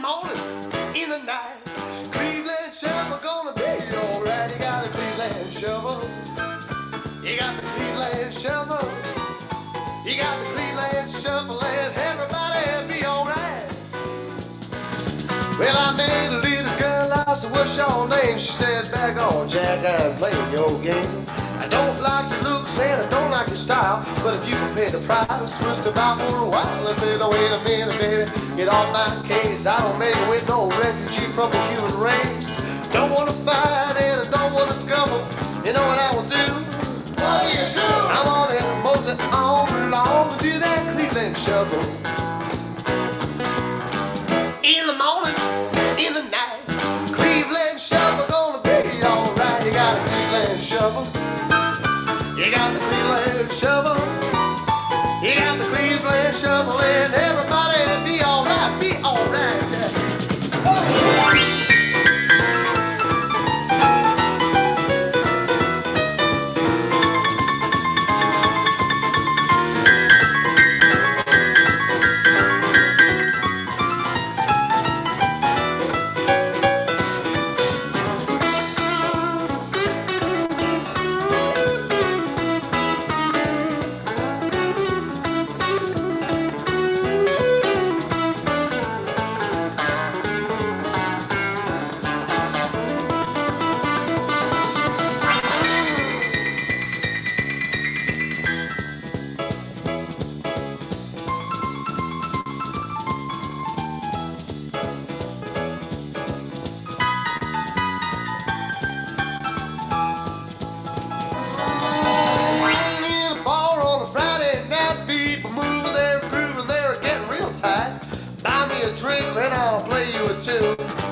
morning, in the night. Cleveland shovel gonna be alright. You got the Cleveland shovel. You got the Cleveland shovel. You got the Cleveland shovel and everybody be alright. Well, I met a little girl, I said, what's your name? She said, back on, Jack, I'm playing your game. I don't like your looks and I don't like your style, but if you can pay the price, we'll step out for a while. I said, oh, wait a minute, baby, get off my case. I don't make it with no refugee from the human race. Don't want to fight and I don't want to scuffle. You know what I will do? What do you do? I'm on it, mosey on along to do that Cleveland shuffle. In the morning, in the night, Cleveland shuffle gonna be alright. You got a Cleveland shuffle. You got the Cleveland shovel. You got the Cleveland shovel, and everybody be alright, be alright. Oh.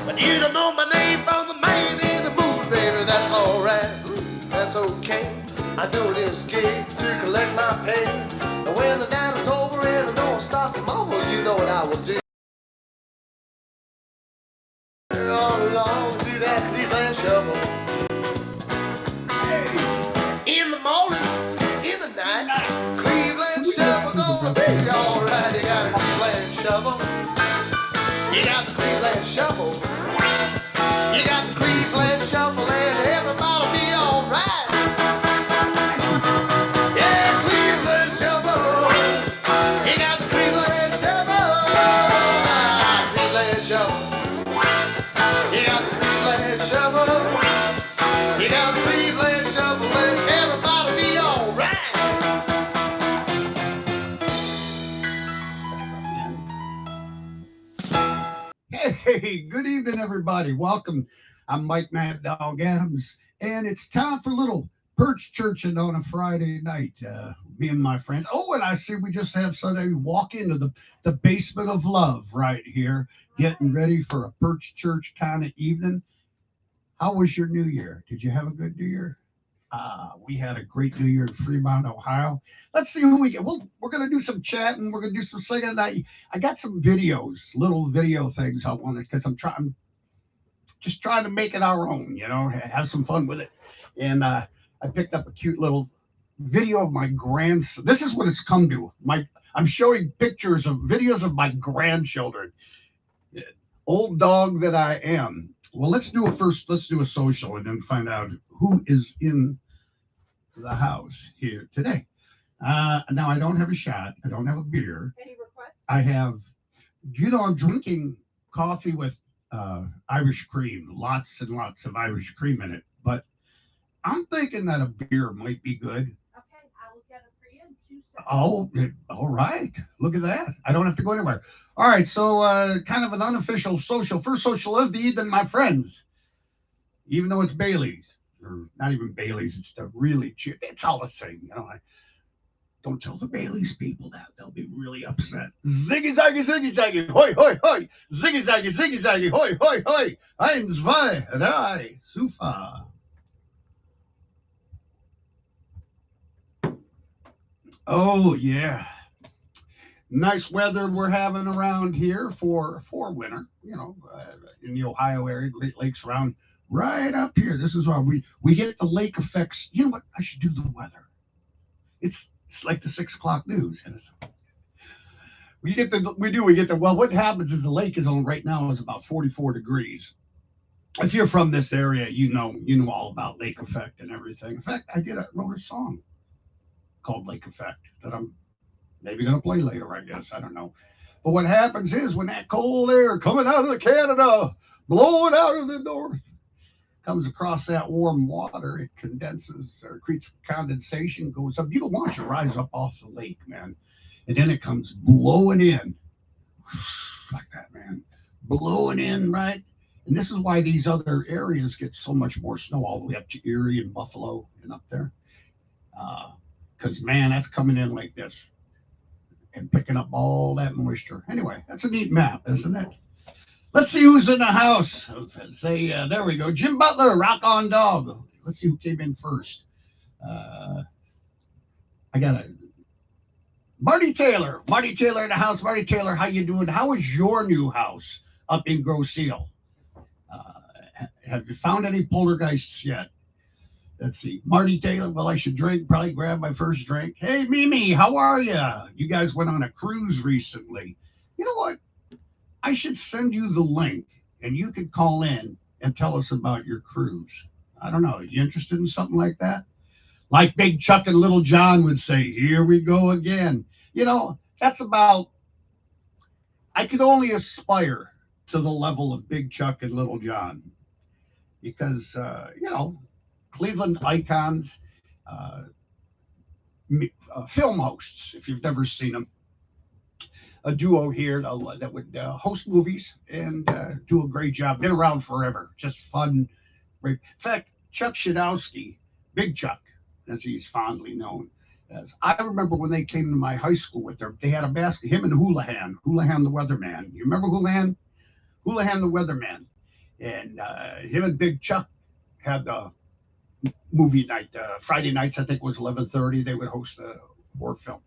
But you don't know my name from the man in the moon, baby, that's alright, that's okay. I'm doing this gig to collect my pay. And when the night is over and the north starts to mumble, you know what I will do. All along, do that Cleveland shuffle. Hey, in the morning, in the night, Cleveland shuffle gonna be alright. You got a Cleveland shuffle. You got the Cleveland shuffle. You got the Cleveland shuffle and everybody be alright. Yeah, Cleveland shuffle. You got the Cleveland shuffle. Cleveland shuffle. You got the Cleveland shuffle. You got the Cleveland shuffle and everybody be alright. Hey, good evening, everybody. Welcome. I'm Mike Mad Dog Adams, and it's time for little Perch Church on a Friday night. Me and my friends. Oh, and I see we just have Sunday walk into the basement of love right here, getting ready for a Perch Church kind of evening. How was your New Year? Did you have a good New Year? We had a great New Year in Fremont, Ohio. Let's see who we get. We're going to do some chatting. We're going to do some singing. I got some videos, little video things I wanted, because I'm just trying to make it our own, have some fun with it. And I picked up a cute little video of my grandson. This is what it's come to. I'm showing videos of my grandchildren. Old dog that I am. Well, let's do a social and then find out who is in the house here today. Now, I don't have a shot. I don't have a beer. Any requests? I have, I'm drinking coffee with Irish cream, lots and lots of Irish cream in it. But I'm thinking that a beer might be good. Okay, I will get it for you in 2 seconds. Oh, all right. Look at that. I don't have to go anywhere. All right, so kind of an unofficial social. First social of the evening, my friends. Even though it's Bailey's, or not even Bailey's, it's the really cheap. It's all the same, I don't tell the Bailey's people that. They'll be really upset. Ziggy zaggy, ziggy zaggy, hoi, hoi, hoi. Ziggy zaggy, hoi, hoi, hoi. Eins, zwei, drei, super. Oh, yeah. Nice weather we're having around here for winter, in the Ohio area, Great Lakes around right up here. This is why we get the lake effects. You know what? I should do the weather. It's like the 6 o'clock news. We get the, well, what happens is the lake is on right now is about 44 degrees. If you're from this area, you know all about lake effect and everything. In fact, wrote a song called Lake Effect that I'm maybe going to play later, I guess. I don't know. But what happens is when that cold air coming out of Canada, blowing out of the north, comes across that warm water, it condenses or creates condensation, goes up. You don't want to rise up off the lake, man. And then it comes blowing in like that, man. Blowing in, right? And this is why these other areas get so much more snow all the way up to Erie and Buffalo and up there. Because, man, that's coming in like this and picking up all that moisture. Anyway, that's a neat map, isn't it? Let's see who's in the house. There we go. Jim Butler, Rock On Dog. Let's see who came in first. I got Marty Taylor. Marty Taylor in the house. Marty Taylor, how you doing? How is your new house up in Grosse Ile? Have you found any poltergeists yet? Let's see. Marty Taylor, well, I should drink. Probably grab my first drink. Hey, Mimi, how are you? You guys went on a cruise recently. You know what? I should send you the link, and you could call in and tell us about your cruise. I don't know. Are you interested in something like that? Like Big Chuck and Little John would say, here we go again. You know, that's about, I could only aspire to the level of Big Chuck and Little John because, Cleveland icons, film hosts, if you've never seen them. A duo here that would host movies and do a great job. Been around forever. Just fun. In fact, Chuck Shadowski, Big Chuck, as he's fondly known as. I remember when they came to my high school they had a basket, him and Houlihan the weatherman. You remember Houlihan? Houlihan the weatherman. And him and Big Chuck had the movie night. Friday nights, I think it was 11:30. They would host a horror film.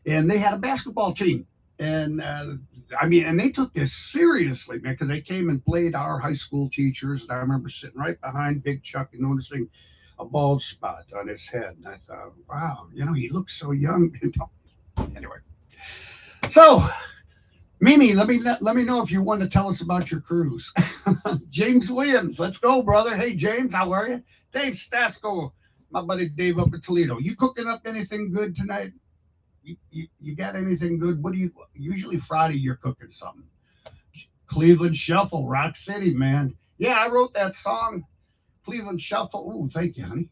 And they had a basketball team. And and they took this seriously, man, because they came and played our high school teachers. And I remember sitting right behind Big Chuck and noticing a bald spot on his head. And I thought, wow, he looks so young. Anyway, so Mimi, let me know if you want to tell us about your cruise. James Williams, let's go, brother. Hey, James, how are you? Dave Stasko, my buddy Dave up in Toledo. You cooking up anything good tonight? You got anything good? What do you usually Friday? You're cooking something. Cleveland Shuffle, Rock City, man. Yeah, I wrote that song, Cleveland Shuffle. Oh, thank you, honey.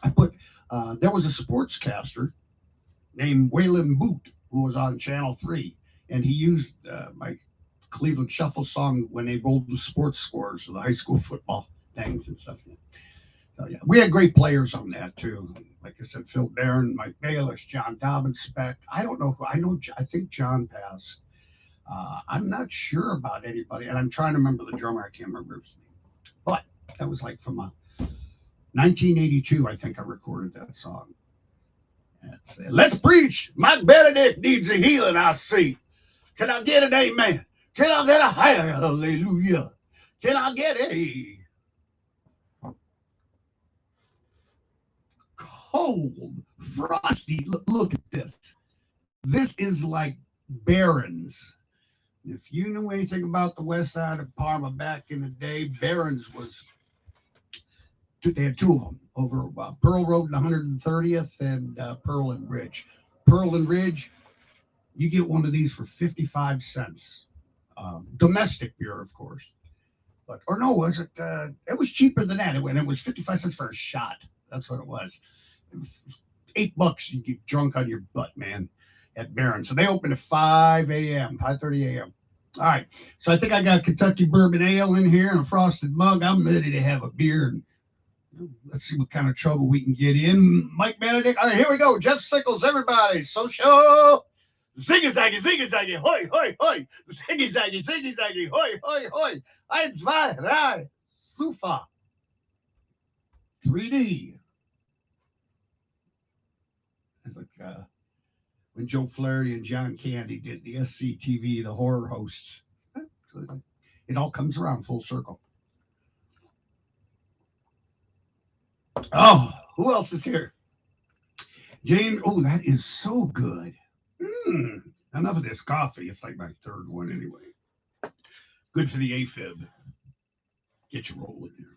I put there was a sportscaster named Waylon Boot who was on Channel 3, and he used my Cleveland Shuffle song when they rolled the sports scores of the high school football things and stuff. So yeah, we had great players on that too. Like I said, Phil Barron, Mike Bayless, John Dobbins, Speck. I don't know who. I think John passed. I'm not sure about anybody, and I'm trying to remember the drummer. I can't remember his name. But that was like from 1982. I think I recorded that song. Let's preach. Mike Benedict needs a healing. I see. Can I get an amen? Can I get a hallelujah? Can I get a cold, frosty? Look at this. This is like Barron's. If you knew anything about the west side of Parma back in the day, Barron's they had two of them over Pearl Road and 130th and Pearl and Ridge. Pearl and Ridge, you get one of these for 55 cents. Domestic beer, of course. But, or no, was it? It was cheaper than that. It was 55 cents for a shot. That's what it was. $8, you get drunk on your butt, man, at Barron's. So they open at 5 a.m., 5:30 a.m. All right. So I think I got Kentucky Bourbon Ale in here and a frosted mug. I'm ready to have a beer. And let's see what kind of trouble we can get in. Mike Benedict. All right, here we go. Jeff Sickles, everybody. Social. Ziggy-zaggy, ziggy-zaggy, hoi, hoi, hoi. Ziggy-zaggy, ziggy-zaggy, hoi, hoi, hoi. 1, 2, 3, Sufa. 3D. It's like when Joe Flaherty and John Candy did the SCTV, the horror hosts. So it all comes around full circle. Oh, who else is here? Jane. Oh, that is so good. Enough of this coffee. It's like my third one anyway. Good for the AFib. Get you rolling here.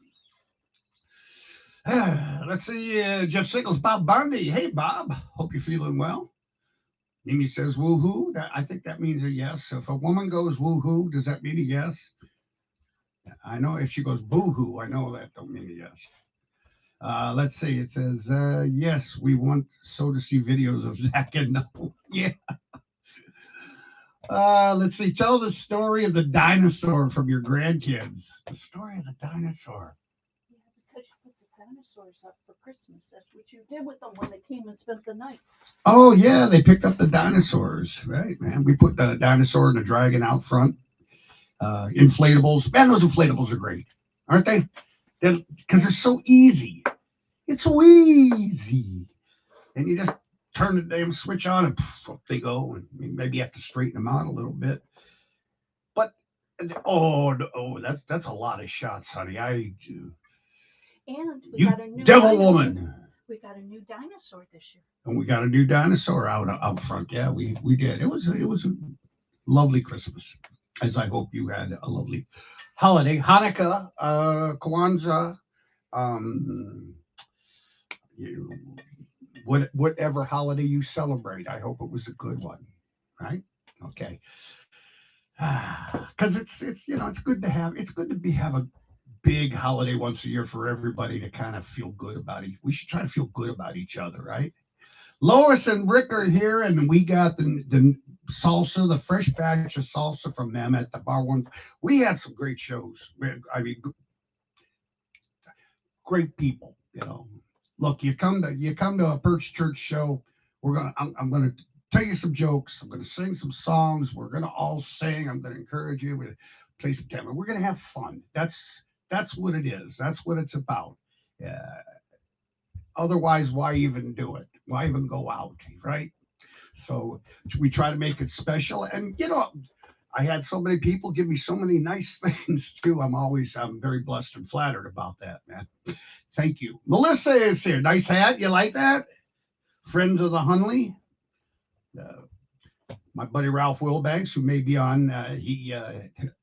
Let's see. Jeff Sickles, Bob Bundy. Hey, Bob. Hope you're feeling well. Mimi says woohoo. I think that means a yes. So if a woman goes woohoo, does that mean a yes? I know if she goes boohoo, I know that don't mean a yes. Let's see. It says, yes, we want so to see videos of Zach and no. Yeah. Let's see. Tell the story of the dinosaur from your grandkids. The story of the dinosaur. Yeah, because you put the dinosaurs up for Christmas. That's what you did with them when they came and spent the night. Oh, yeah. They picked up the dinosaurs. Right, man. We put the dinosaur and the dragon out front. Inflatables. Man, those inflatables are great. Aren't they? Because they're so easy. It's so easy. And you just turn the damn switch on and poof, up they go. And maybe you have to straighten them out a little bit. But, that's a lot of shots, honey. And we You got a new devil dinosaur. woman. We got a new dinosaur this year. And we got a new dinosaur out front. Yeah, we did. It was a lovely Christmas, as I hope you had a lovely holiday. Hanukkah, Kwanzaa, whatever holiday you celebrate. I hope it was a good one, right? Okay. Because it's good to have a big holiday once a year for everybody to kind of feel good about it. We should try to feel good about each other, right? Lois and Rick are here, and we got the salsa, the fresh batch of salsa from them at the bar one. We had some great shows. I mean, great people. Look, you come to a Perch Church show. I'm gonna tell you some jokes. I'm gonna sing some songs. We're gonna all sing. I'm gonna encourage you. We're gonna play some camera. We're gonna have fun. That's what it is. That's what it's about. Otherwise, why even do it? Why even go out, right? So we try to make it special. And I had so many people give me so many nice things too. I'm very blessed and flattered about that, man. Thank you. Melissa is here. Nice hat. You like that? Friends of the Hunley. My buddy Ralph Wilbanks, who may be on,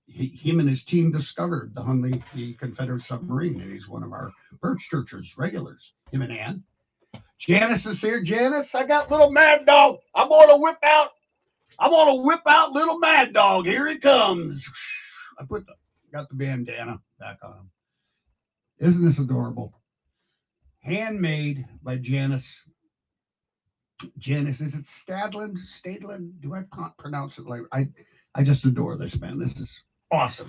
him and his team discovered the Hunley, the Confederate submarine, and he's one of our Perch Churchers regulars. Him and Ann. Janice is here. Janice, I got little Mad Dog. I'm gonna whip out little Mad Dog. Here he comes. I got the bandana back on him. Isn't this adorable? Handmade by Janice. Janice, is it Stadland? Do I pronounce it like I just adore this, man. This is awesome.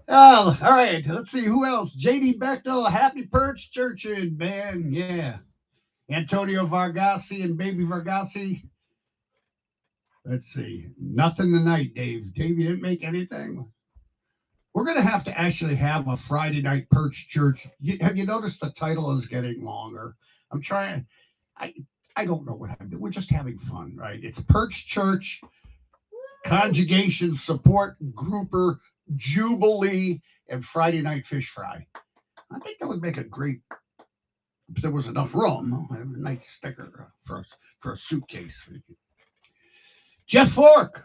Oh, all right. Let's see who else. JD Bechtel, Happy Perch Church, man. Yeah. Antonio Vargasi and Baby Vargasi. Let's see. Nothing tonight, Dave. Dave, you didn't make anything? We're going to have to actually have a Friday night Perch Church. Have you noticed the title is getting longer? I'm trying. I don't know what I'm doing. We're just having fun, right? It's Perch Church, Conjugation Support Grouper, Jubilee, and Friday Night Fish Fry. I think that would make a great, if there was enough room, a nice sticker for a suitcase. Jeff Fork,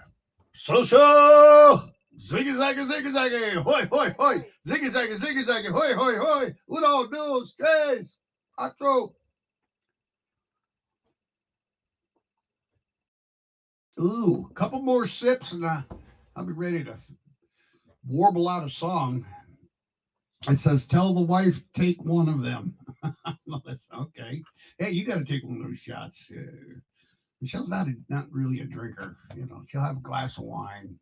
social. Ziggy zaggy, ziggy zaggy, hoi hoi hoi, ziggy zaggy, hoi hoi hoi, uno, dos, tres, cuatro. Ooh, a couple more sips and I'll be ready to warble out a song. It says, tell the wife, take one of them. Okay. Hey, you got to take one of those shots. Michelle's not really a drinker. She'll have a glass of wine.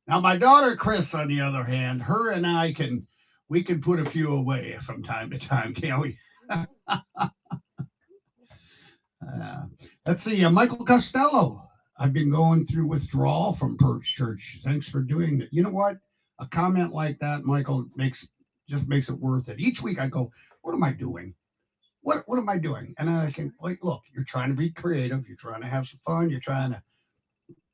Now, my daughter, Chris, on the other hand, her and I can put a few away from time to time, can't we? Let's see, Michael Costello. I've been going through withdrawal from Perch Church. Thanks for doing it. You know what? A comment like that, Michael, makes it worth it. Each week I go, what am I doing? What am I doing? And I think, look, you're trying to be creative. You're trying to have some fun. You're trying to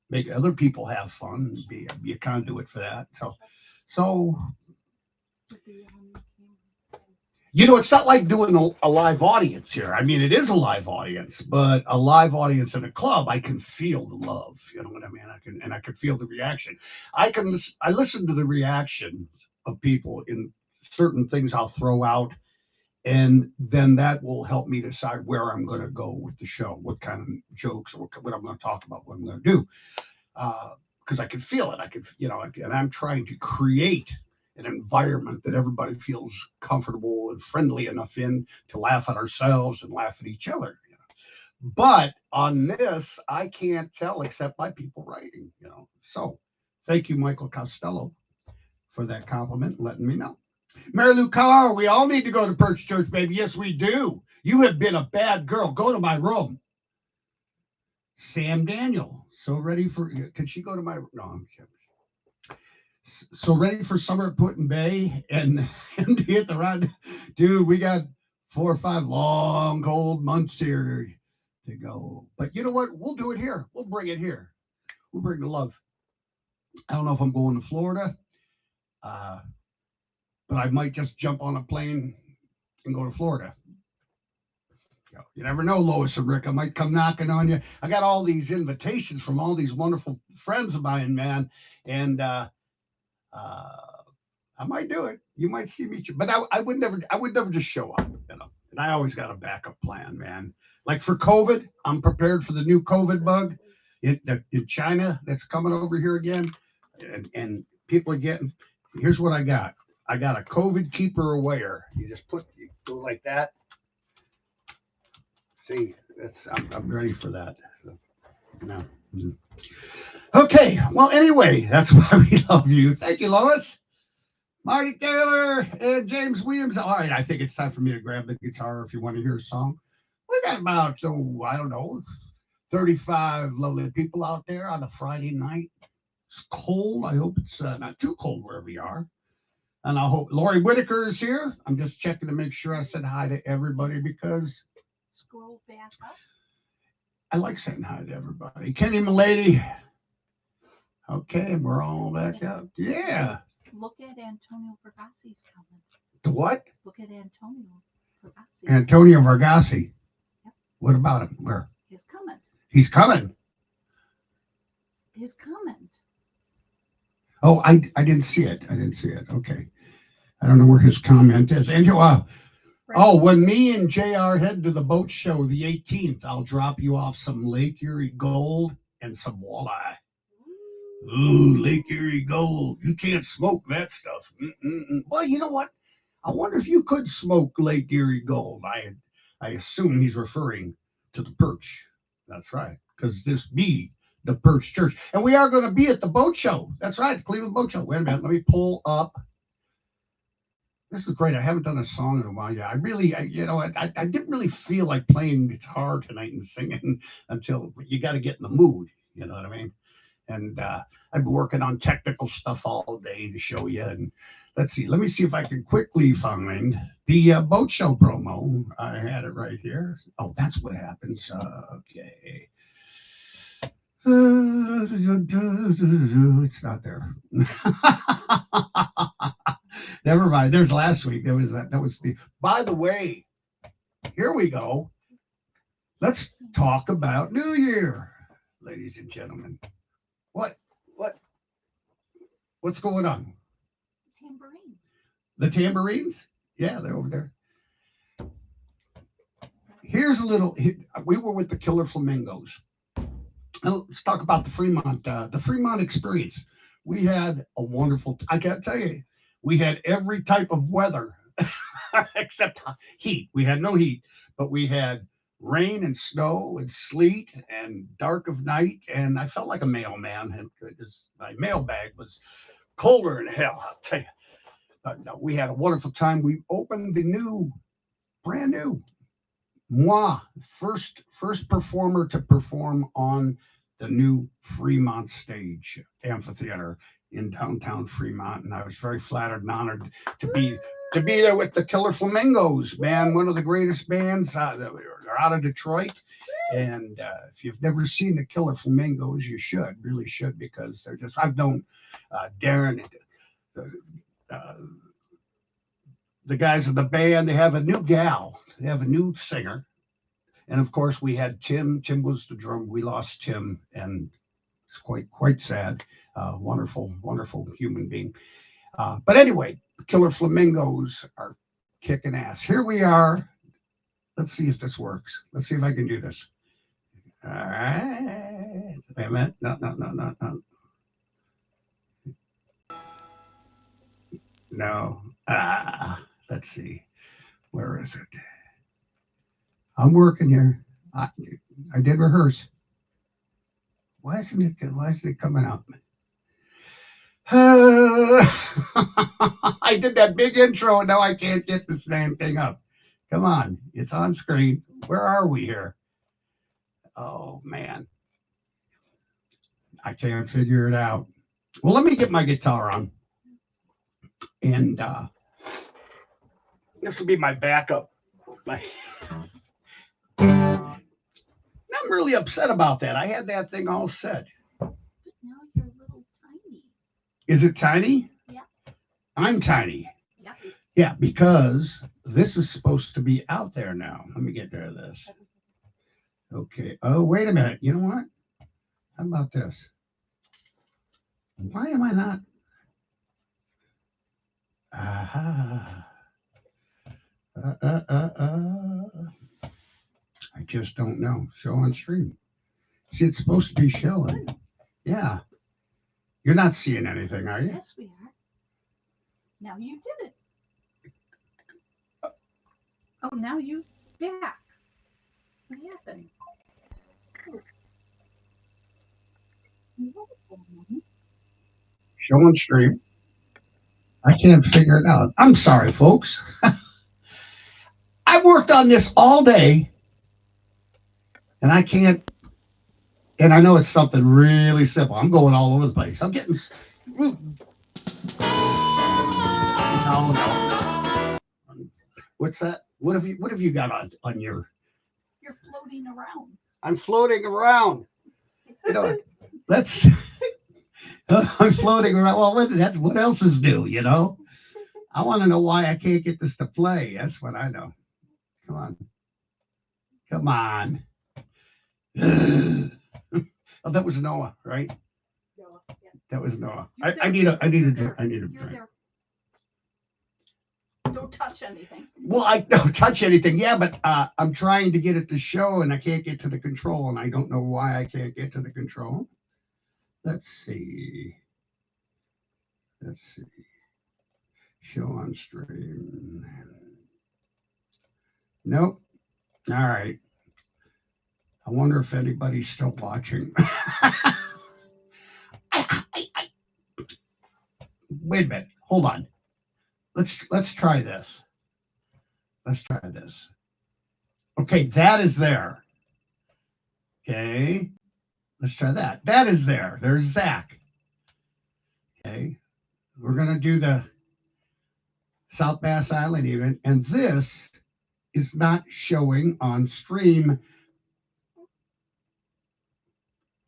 make other people have fun, be a conduit for that. So You know, it's not like doing a live audience here. I mean, it is a live audience, but a live audience in a club, I can feel the love. You know what I mean? I can feel the reaction. I listen to the reaction of people in certain things I'll throw out, and then that will help me decide where I'm going to go with the show, what kind of jokes, or what I'm going to talk about, what I'm going to do. Because I can feel it. I can, you know, and I'm trying to create an environment that everybody feels comfortable and friendly enough in to laugh at ourselves and laugh at each other. You know? But on this, I can't tell except by people writing. You know, so thank you, Michael Costello, for that compliment, letting me know. Mary Lou Carr, we all need to go to Perch Church, baby. Yes, we do. You have been a bad girl. Go to my room. Sam Daniel, so ready for, can she go to my, no, I'm kidding. So ready for summer at Put in Bay and to hit the run. Dude, we got 4 or 5 long, cold months here to go. But you know what? We'll do it here. We'll bring it here. We'll bring the love. I don't know if I'm going to Florida, but I might just jump on a plane and go to Florida. You never know, Lois and Rick. I might come knocking on you. I got all these invitations from all these wonderful friends of mine, man. And I might do it. You might see me, but I would never just show up, you know. And I always got a backup plan, man. Like for COVID, I'm prepared for the new COVID bug in China that's coming over here again, and people are getting. Here's what I got. I got a COVID keeper aware. You go like that. See, I'm ready for that. So, no. Okay. Well, anyway, that's why we love you. Thank you, Lois, Marty Taylor, and James Williams. All right, I think it's time for me to grab the guitar if you want to hear a song. We got about, I don't know, 35 lovely people out there on a Friday night. It's cold. I hope it's not too cold wherever you are. And I hope Lori Whitaker is here. I'm just checking to make sure I said hi to everybody because Scroll back up. I like saying hi to everybody. Kenny Milady. Okay, we're all back up. Yeah. Look at Antonio Vergassi's comment. The what? Look at Antonio Vergassi. Antonio Vergassi. Yep. What about him? Where? His comment. He's coming. His comment. Oh, I didn't see it. Okay. I don't know where his comment is. And when me and JR head to the boat show the 18th, I'll drop you off some Lake Erie gold and some walleye. Ooh, Lake Erie gold. You can't smoke that stuff. Well, you know what? I wonder if you could smoke Lake Erie gold. I assume he's referring to the Perch. That's right. Because this be the Perch Church. And we are going to be at the boat show. That's right, the Cleveland Boat Show. Wait a minute. Let me pull up. This is great. I haven't done a song in a while yet. I didn't really feel like playing guitar tonight and singing until you got to get in the mood. You know what I mean? And I've been working on technical stuff all day to show you. And let's see. Let me see if I can quickly find the boat show promo. I had it right here. Oh, that's what happens. Okay. It's not there. Never mind. There's last week. That was the. By the way, here we go. Let's talk about New Year, ladies and gentlemen. What's going on? Tambourines. The tambourines? Yeah, they're over there. Here's a little. We were with the Killer Flamingos. Now, let's talk about the Fremont experience. We had a wonderful. I can't tell you. We had every type of weather except heat. We had no heat, but we had rain and snow and sleet and dark of night. And I felt like a mailman because my mailbag was colder than hell, I'll tell you. But no, we had a wonderful time. We opened the brand new, first performer to perform on the new Fremont stage amphitheater in downtown Fremont, and I was very flattered and honored to be there with the Killer Flamingos, man, one of the greatest bands. They're out of Detroit, and if you've never seen the Killer Flamingos, you really should, because I've known Darren, the guys in the band, they have a new gal. They have a new singer. And of course, we had Tim. Tim was the drummer. We lost Tim, and it's quite sad. Wonderful, wonderful human being. But anyway, Killer Flamingos are kicking ass. Here we are. Let's see if this works. Let's see if I can do this. All right. Wait a minute. No. No. Let's see. Where is it? I'm working here. I did rehearse. Why isn't it coming up? I did that big intro and now I can't get this damn thing up. Come on, it's on screen. Where are we here? Oh man, I can't figure it out. Well, let me get my guitar on, and this will be my backup. I'm really upset about that. I had that thing all set. But now you're a little tiny. Is it tiny? Yeah. I'm tiny. Yeah. Yeah, because this is supposed to be out there now. Let me get rid of this. Okay. Oh, wait a minute. You know what? How about this? Why am I not? I just don't know. Show on stream. See, it's supposed to be showing. Yeah. You're not seeing anything, are you? Yes, we are. Now you did it. Oh, now you back. What happened? Show on stream. I can't figure it out. I'm sorry, folks. I've worked on this all day, and I can't. And I know it's something really simple. I'm going all over the place. I'm getting. No. What's that? What have you got on your? You're floating around. I'm floating around. You know, let's. I'm floating around. Well, that's what else is new, you know? I want to know why I can't get this to play. That's what I know. Come on. Come on. Oh, that was Noah, right? Noah, yeah. That was Noah. I need a drink. There. Don't touch anything. Well, I don't touch anything. Yeah, but I'm trying to get it to show and I can't get to the control, and I don't know why I can't get to the control. Let's see. Show on stream. Nope. All right. I wonder if anybody's still watching. Wait a minute. Hold on. Let's try this. Okay, that is there. Okay. Let's try that. That is there. There's Zach. Okay. We're going to do the South Bass Island event, and this is not showing on stream.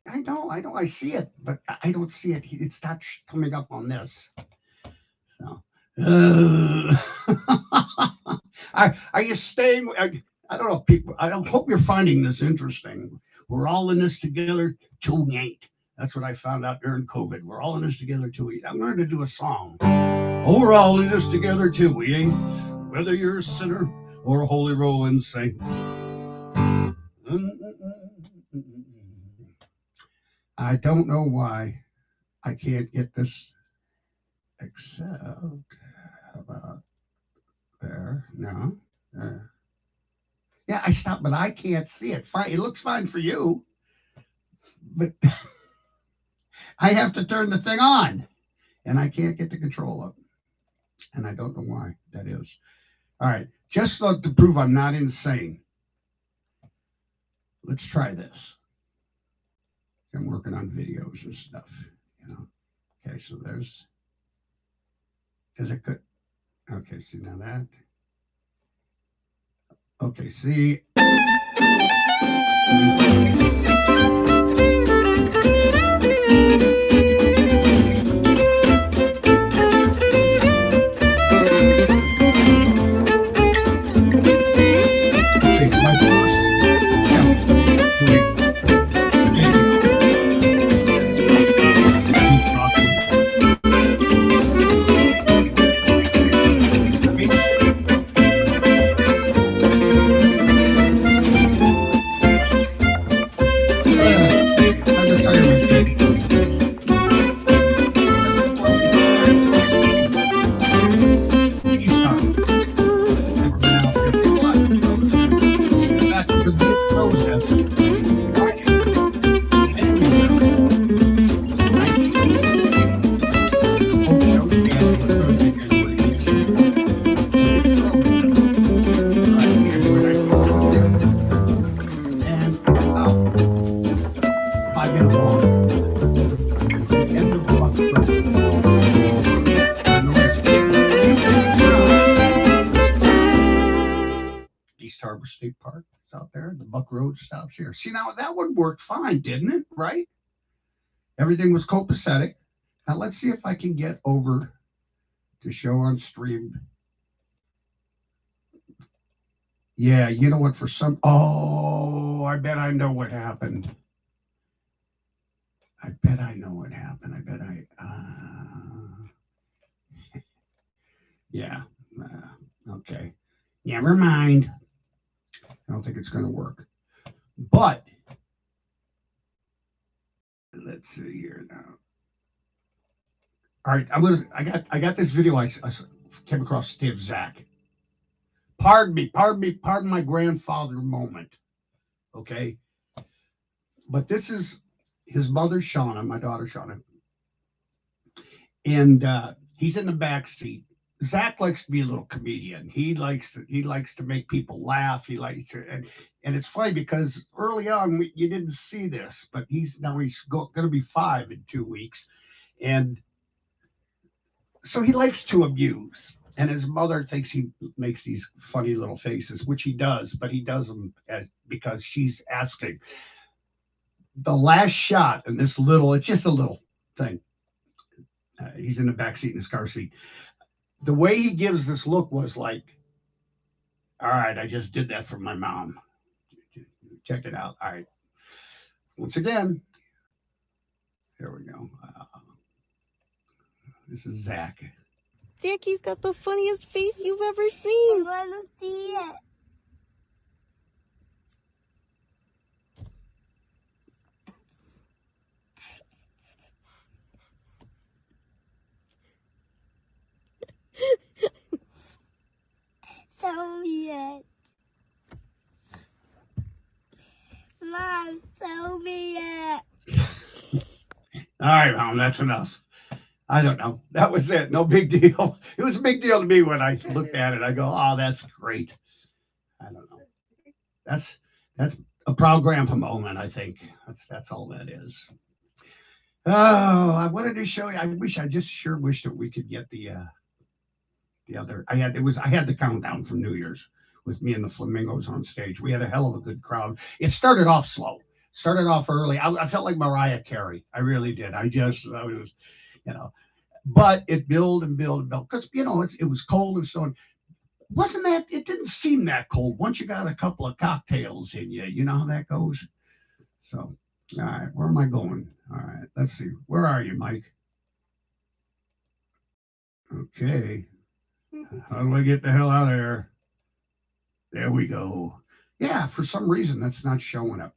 I know. I see it, but I don't see it. It's not coming up on this. So, are you staying? I don't know, people. I hope you're finding this interesting. We're all in this together till we ain't. That's what I found out during COVID. We're all in this together till we ain't. I'm going to do a song. Oh, we're all in this together till we ain't. Whether you're a sinner or a holy rolling saint. I don't know why I can't get this. Except, how about there? No. Yeah, I stopped, but I can't see it. Fine, it looks fine for you, but I have to turn the thing on, and I can't get the control up, and I don't know why that is. All right, just to prove I'm not insane, let's try this. I'm working on videos and stuff, you know. Okay, so there's. Is it good? Okay, see now that. Okay, see. Harbor State Park. It's out there. The Buck Road stops here. See, now that one worked fine, didn't it? Right? Everything was copacetic. Now let's see if I can get over to show on stream. Yeah, you know what? For some, oh, I bet I know what happened. I bet I know what happened. I bet yeah. Okay. Never mind. I don't think it's going to work. But let's see here now. All right, I got this video I came across Steve Zach. Pardon my grandfather moment. Okay. But this is his mother, Shauna, my daughter, Shauna. And he's in the back seat. Zach likes to be a little comedian. He likes to make people laugh. He likes to, and it's funny because early on you didn't see this, but he's going to be 5 in 2 weeks, and so he likes to abuse. And his mother thinks he makes these funny little faces, which he does, but he does them because she's asking. The last shot in this it's just a little thing. He's in the back seat in his car seat. The way he gives this look was like, all right, I just did that for my mom. Check it out. All right. Once again, here we go. This is Zach. Zacky's got the funniest face you've ever seen. I want to see it. Show me it. Mom, show me it. All right, Mom, that's enough. I don't know. That was it. No big deal. It was a big deal to me when I looked at it. I go, oh, that's great. I don't know. That's a proud grandpa moment, I think. That's all that is. Oh, I wanted to show you. I just sure wish that we could get the other. I had the countdown from New Year's with me and the Flamingos on stage. We had a hell of a good crowd. It started off slow. Started off early. I felt like Mariah Carey. I really did. I was, but it built and built and built because it was cold and so it didn't seem that cold once you got a couple of cocktails in you. You know how that goes. So, all right, where am I going? All right, let's see. Where are you, Mike? Okay. How do I get the hell out of there? There we go. Yeah, for some reason that's not showing up.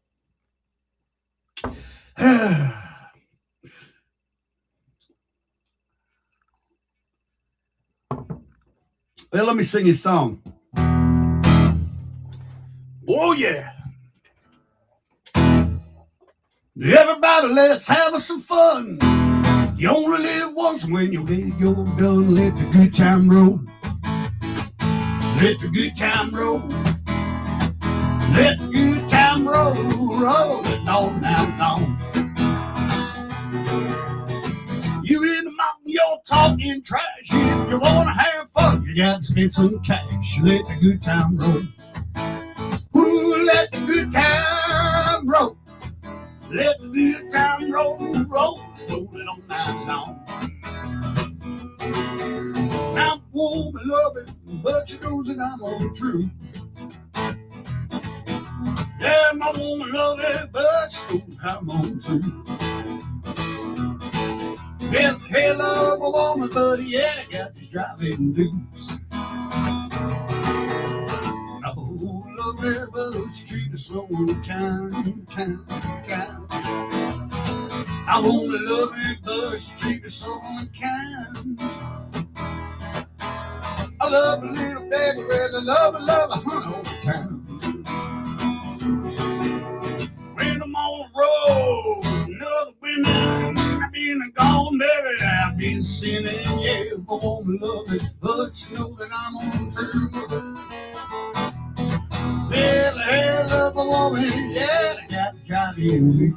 Well, let me sing you a song. Oh, yeah. Everybody, let's have some fun. You only live once. When you're done, let the good time roll. Let the good time roll. Let the good time roll. Roll it on down, on. You in the mountain, you're talking trash. If you wanna have fun, you gotta spend some cash. Let the good time roll. Ooh, let the good time roll. Let the good time roll, roll, roll it on down. I'm warm and loving, but she knows that I'm on true. Yeah, my woman love it, but she knows I'm on true. Well, hey, love a woman, buddy, yeah, I got this driving blues. Oh, love it, but she treat us slow and kind. I wanna love it, but she treat me so unkind. I love a little baby, really love a honey all the time. When I'm on the road, another women, I've been gone, baby, I've been sinning, yeah. I wanna love it, but you know that I'm on true. Well, I love a woman, yeah, I got to drive in me.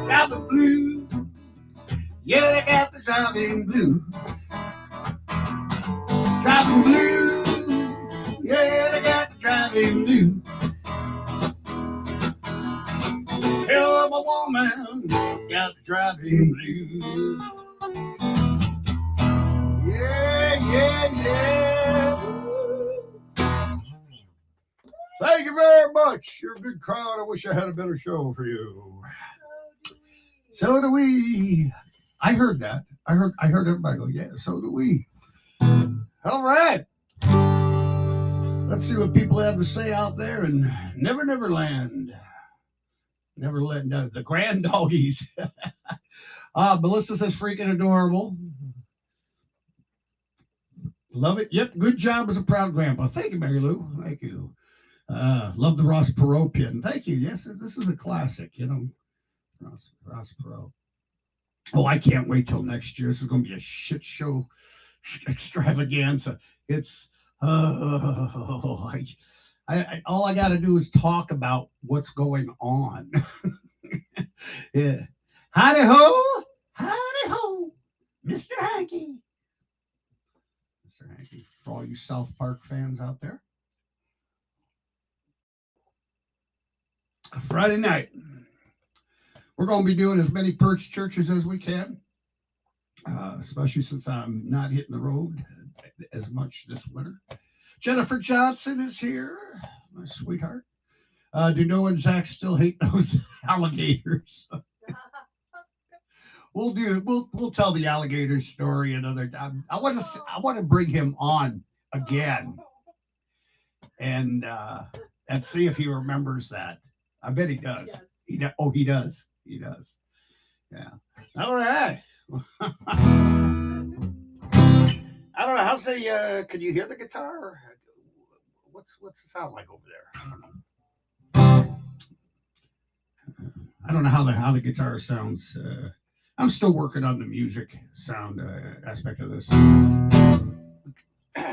Got the blues, yeah, I got the driving blues. Driving blues, yeah, Supreme Blues. Yeah. Thank you very much. You're a good crowd. I wish I had a better show for you. So do we. I heard that. I heard everybody go, yeah, so do we. All right. Let's see what people have to say out there in Never Land. Neverland, the grand doggies. Melissa says freaking adorable. Love it. Yep, good job as a proud grandpa. Thank you, Mary Lou. Thank you. Love the Ross Perot pin. Thank you. Yes, this is a classic, you know. Ross Perot. Oh, I can't wait till next year. This is going to be a shit show extravaganza. It's all I got to do is talk about what's going on. Yeah. Howdy ho, Mr. Hanky. Mr. Hanky, for all you South Park fans out there. Friday night. We're going to be doing as many Perch churches as we can, especially since I'm not hitting the road as much this winter. Jennifer Johnson is here, my sweetheart. Do Noah and Zach still hate those alligators? We'll tell the alligator story another time. I want to bring him on again and see if he remembers that. I bet he does. He does. He does. Yeah. All right. I don't know. How's the? Can you hear the guitar? What's the sound like over there? I don't know how the guitar sounds. I'm still working on the music sound aspect of this. Sounds good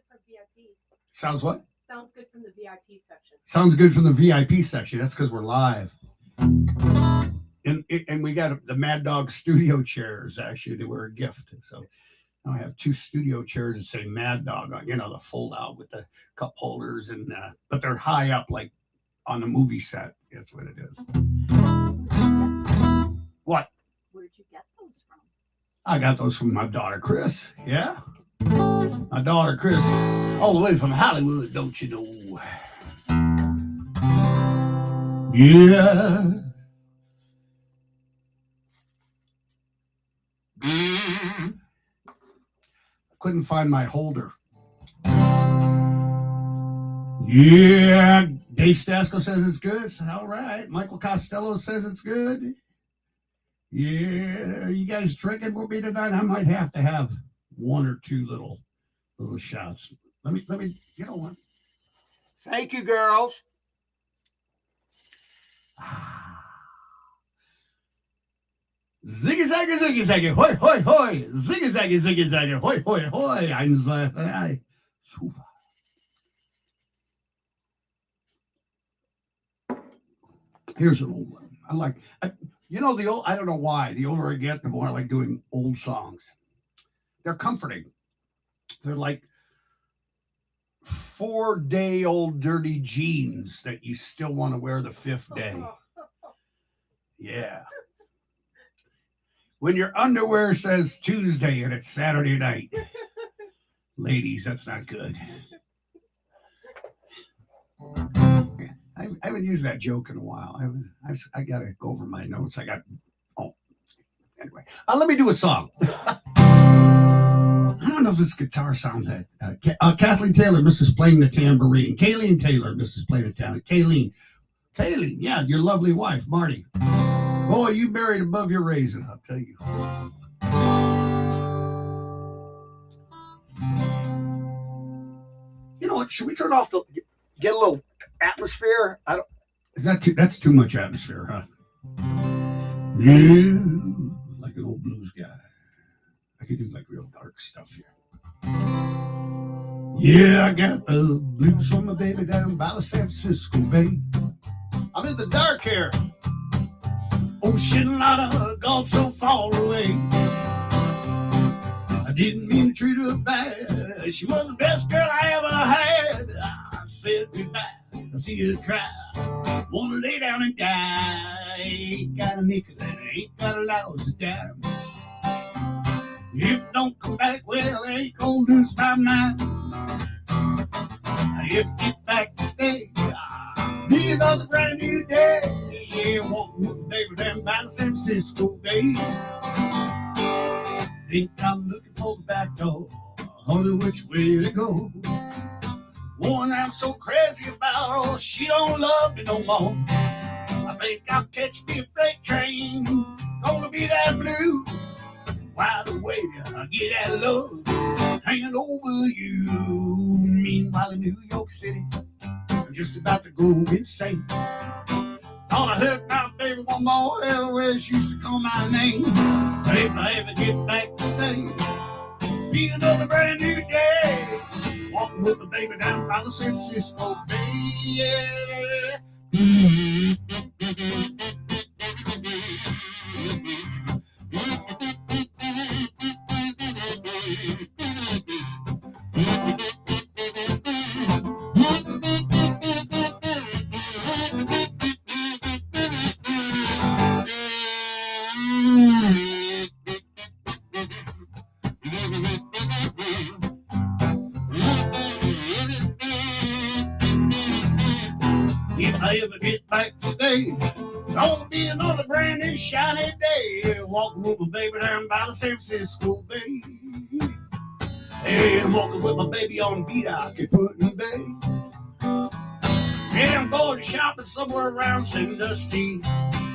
for VIP. Sounds what? Sounds good from the VIP section. Sounds good from the VIP section. That's because we're live. And we got the Mad Dog studio chairs. Actually, they were a gift. So now I have 2 studio chairs that say Mad Dog on, the fold out with the cup holders, and but they're high up like on the movie set. That's what it is. What? Where'd you get those from? I got those from my daughter Chris. Yeah. My daughter Chris, all the way from Hollywood, don't you know? Yeah. Couldn't find my holder. Yeah. Dave Stasko says it's good. It's all right. Michael Costello says it's good. Yeah. You guys drinking with me tonight? I might have to have 1 or 2 little shots. Let me get on one. Thank you, girls. Ziggy zaggy ziggy zaggy, hoi hoi hoi, ziggy zaggy ziggy zaggy, hoi hoi hoi. Here's an old one. I don't know why. The older I get, the more I like doing old songs. They're comforting. They're like 4-day-old dirty jeans that you still want to wear the 5th day. Yeah. When your underwear says Tuesday and it's Saturday night. Ladies, that's not good. I haven't used that joke in a while. I got to go over my notes. Anyway. Let me do a song. I don't know if this guitar sounds that. Kathleen Taylor, Mrs. Playing the Tambourine. Kayleen Taylor, Mrs. Playing the Tambourine. Kayleen, yeah, your lovely wife, Marty. Boy, you buried above your raisin, I'll tell you. You know what? Should we turn off get a little atmosphere? That's too much atmosphere, huh? Yeah, like an old blues guy. I could do like real dark stuff here. Yeah, I got the blues for my baby down by the San Francisco Bay. I'm in the dark here. Ocean liner gone so far away. I didn't mean to treat her bad. She was the best girl I ever had. I said goodbye. I see her cry. Wanna lay down and die. Ain't got a nickel and ain't got a lousy dime. If it don't come back, well, I ain't gonna lose my mind. If you get back to stay, be another brand new day. Yeah, walking with the baby down by the San Francisco Bay. Think I'm looking for the back door. I wonder which way to go. One I'm so crazy about, oh, she don't love me no more. I think I'll catch me a freight train. Gonna be that blue. Wide awake, I get that love hanging over you. Meanwhile, in New York City, I'm just about to go insane. Thought I heard my baby one more, everywhere she used to call my name. But if I ever get back to stay, be another brand new day. Walking with the baby down by the San Francisco Bay. Yeah. If I ever get back to stay, gonna be another brand new shiny day. Walking with my baby down by the San Francisco Bay. Hey, walking with my baby on beat, I can put in Bay. Yeah, I'm going shopping somewhere around Sandusky.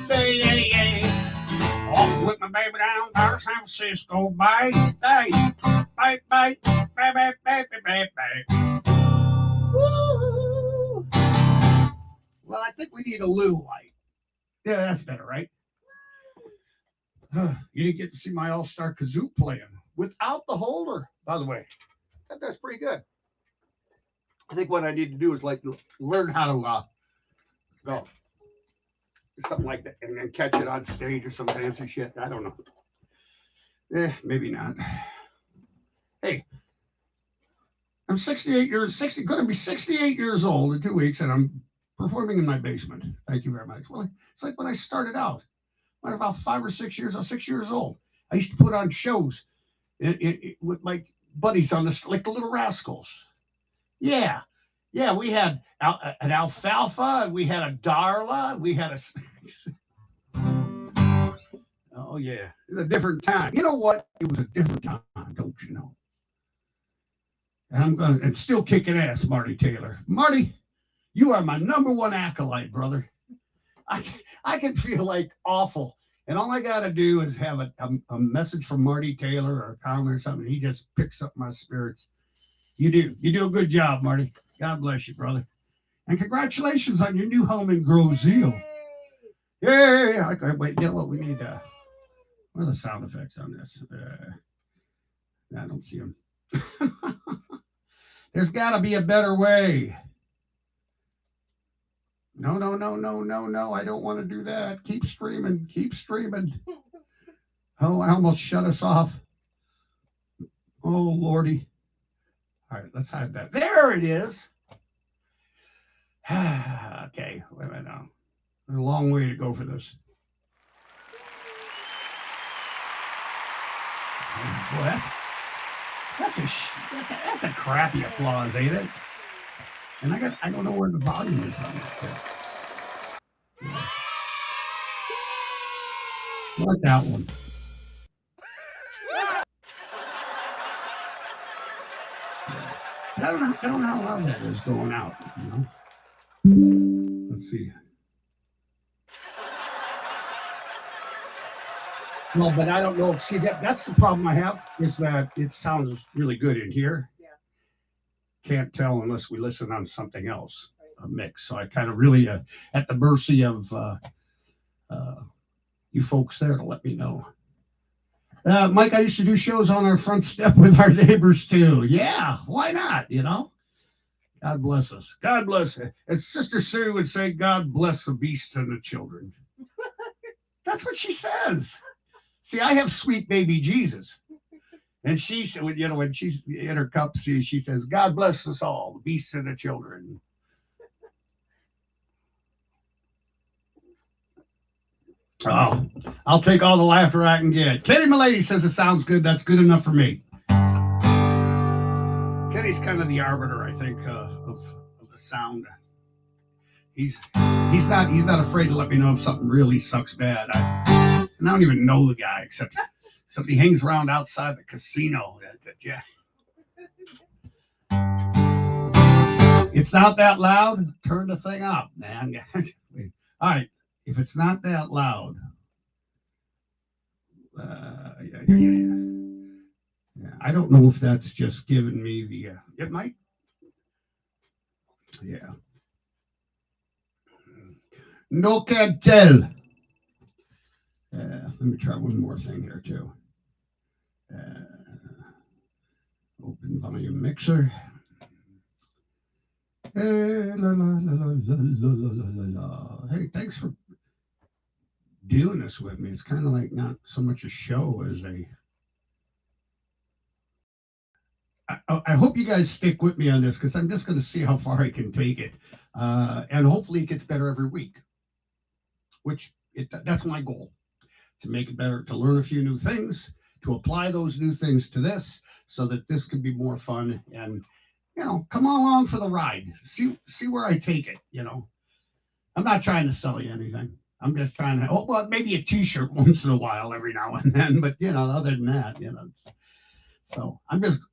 Say, yeah, yeah. Walking with my baby down by the San Francisco Bay. Bay, bay, bay, bay, bay, bay, bay, bay. Woo! Well, I think we need a little light. Yeah, that's better, right? You didn't get to see my all-star kazoo playing without the holder, by the way. That's pretty good. I think what I need to do is like learn how to go. Something like that, and then catch it on stage or some fancy shit. I don't know. Maybe not. Hey, I'm gonna be 68 years old in 2 weeks, and I'm performing in my basement. Thank you very much. Well, it's like when I started out. When about 5 or 6 years, I was 6 years old. I used to put on shows with my buddies on this, like the Little Rascals. Yeah, we had an Alfalfa, we had a Darla, we had a. Oh yeah, it was a different time. You know what? It was a different time, don't you know? And I'm still kicking ass, Marty Taylor. Marty, you are my number one acolyte, brother. I can feel like awful. And all I got to do is have a message from Marty Taylor or a comment or something. He just picks up my spirits. You do a good job, Marty. God bless you, brother. And congratulations on your new home in Grosseal. Yay! Wait, you know what? We need, what are the sound effects on this? I don't see them. There's got to be a better way. No. I don't want to do that. Keep streaming. Oh, I almost shut us off. Oh, Lordy. All right, let's hide that. There it is. Okay, wait a minute now. There's a long way to go for this. Boy, that's a crappy applause, ain't it? And I don't know where the volume is on this thing. I like that one. I don't know how loud that is going out, you know. Let's see. No, but I don't know. See, that's the problem I have, is that it sounds really good in here. Yeah. Can't tell unless we listen on something else, a mix. So I kind of really at the mercy of you folks there to let me know. Mike, I used to do shows on our front step with our neighbors too. Yeah, why not? You know, God bless us. God bless it. As Sister Sue would say, God bless the beasts and the children. That's what she says. See, I have sweet baby Jesus. And she said, you know, when she's in her cup, she says, God bless us all, the beasts and the children. Oh, I'll take all the laughter I can get. Kenny Milady says it sounds good. That's good enough for me. Kenny's kind of the arbiter, I think, of the sound. He's not afraid to let me know if something really sucks bad. I don't even know the guy except he hangs around outside the casino. Yeah. It's not that loud. Turn the thing up, man. All right. If it's not that loud, yeah. I don't know if that's just giving me the. It might. Yeah. No can tell. Let me try one more thing here too. Open volume mixer. La, la, la, la, la, la, la, la. Hey, thanks for doing this with me. It's kind of like not so much a show as a. I hope you guys stick with me on this because I'm just going to see how far I can take it, and hopefully it gets better every week. That's my goal, to make it better, to learn a few new things, to apply those new things to this, so that this can be more fun and. Come along for the ride. See where I take it. I'm not trying to sell you anything. I'm just trying to. Maybe a T-shirt once in a while, every now and then. But other than that, so I'm just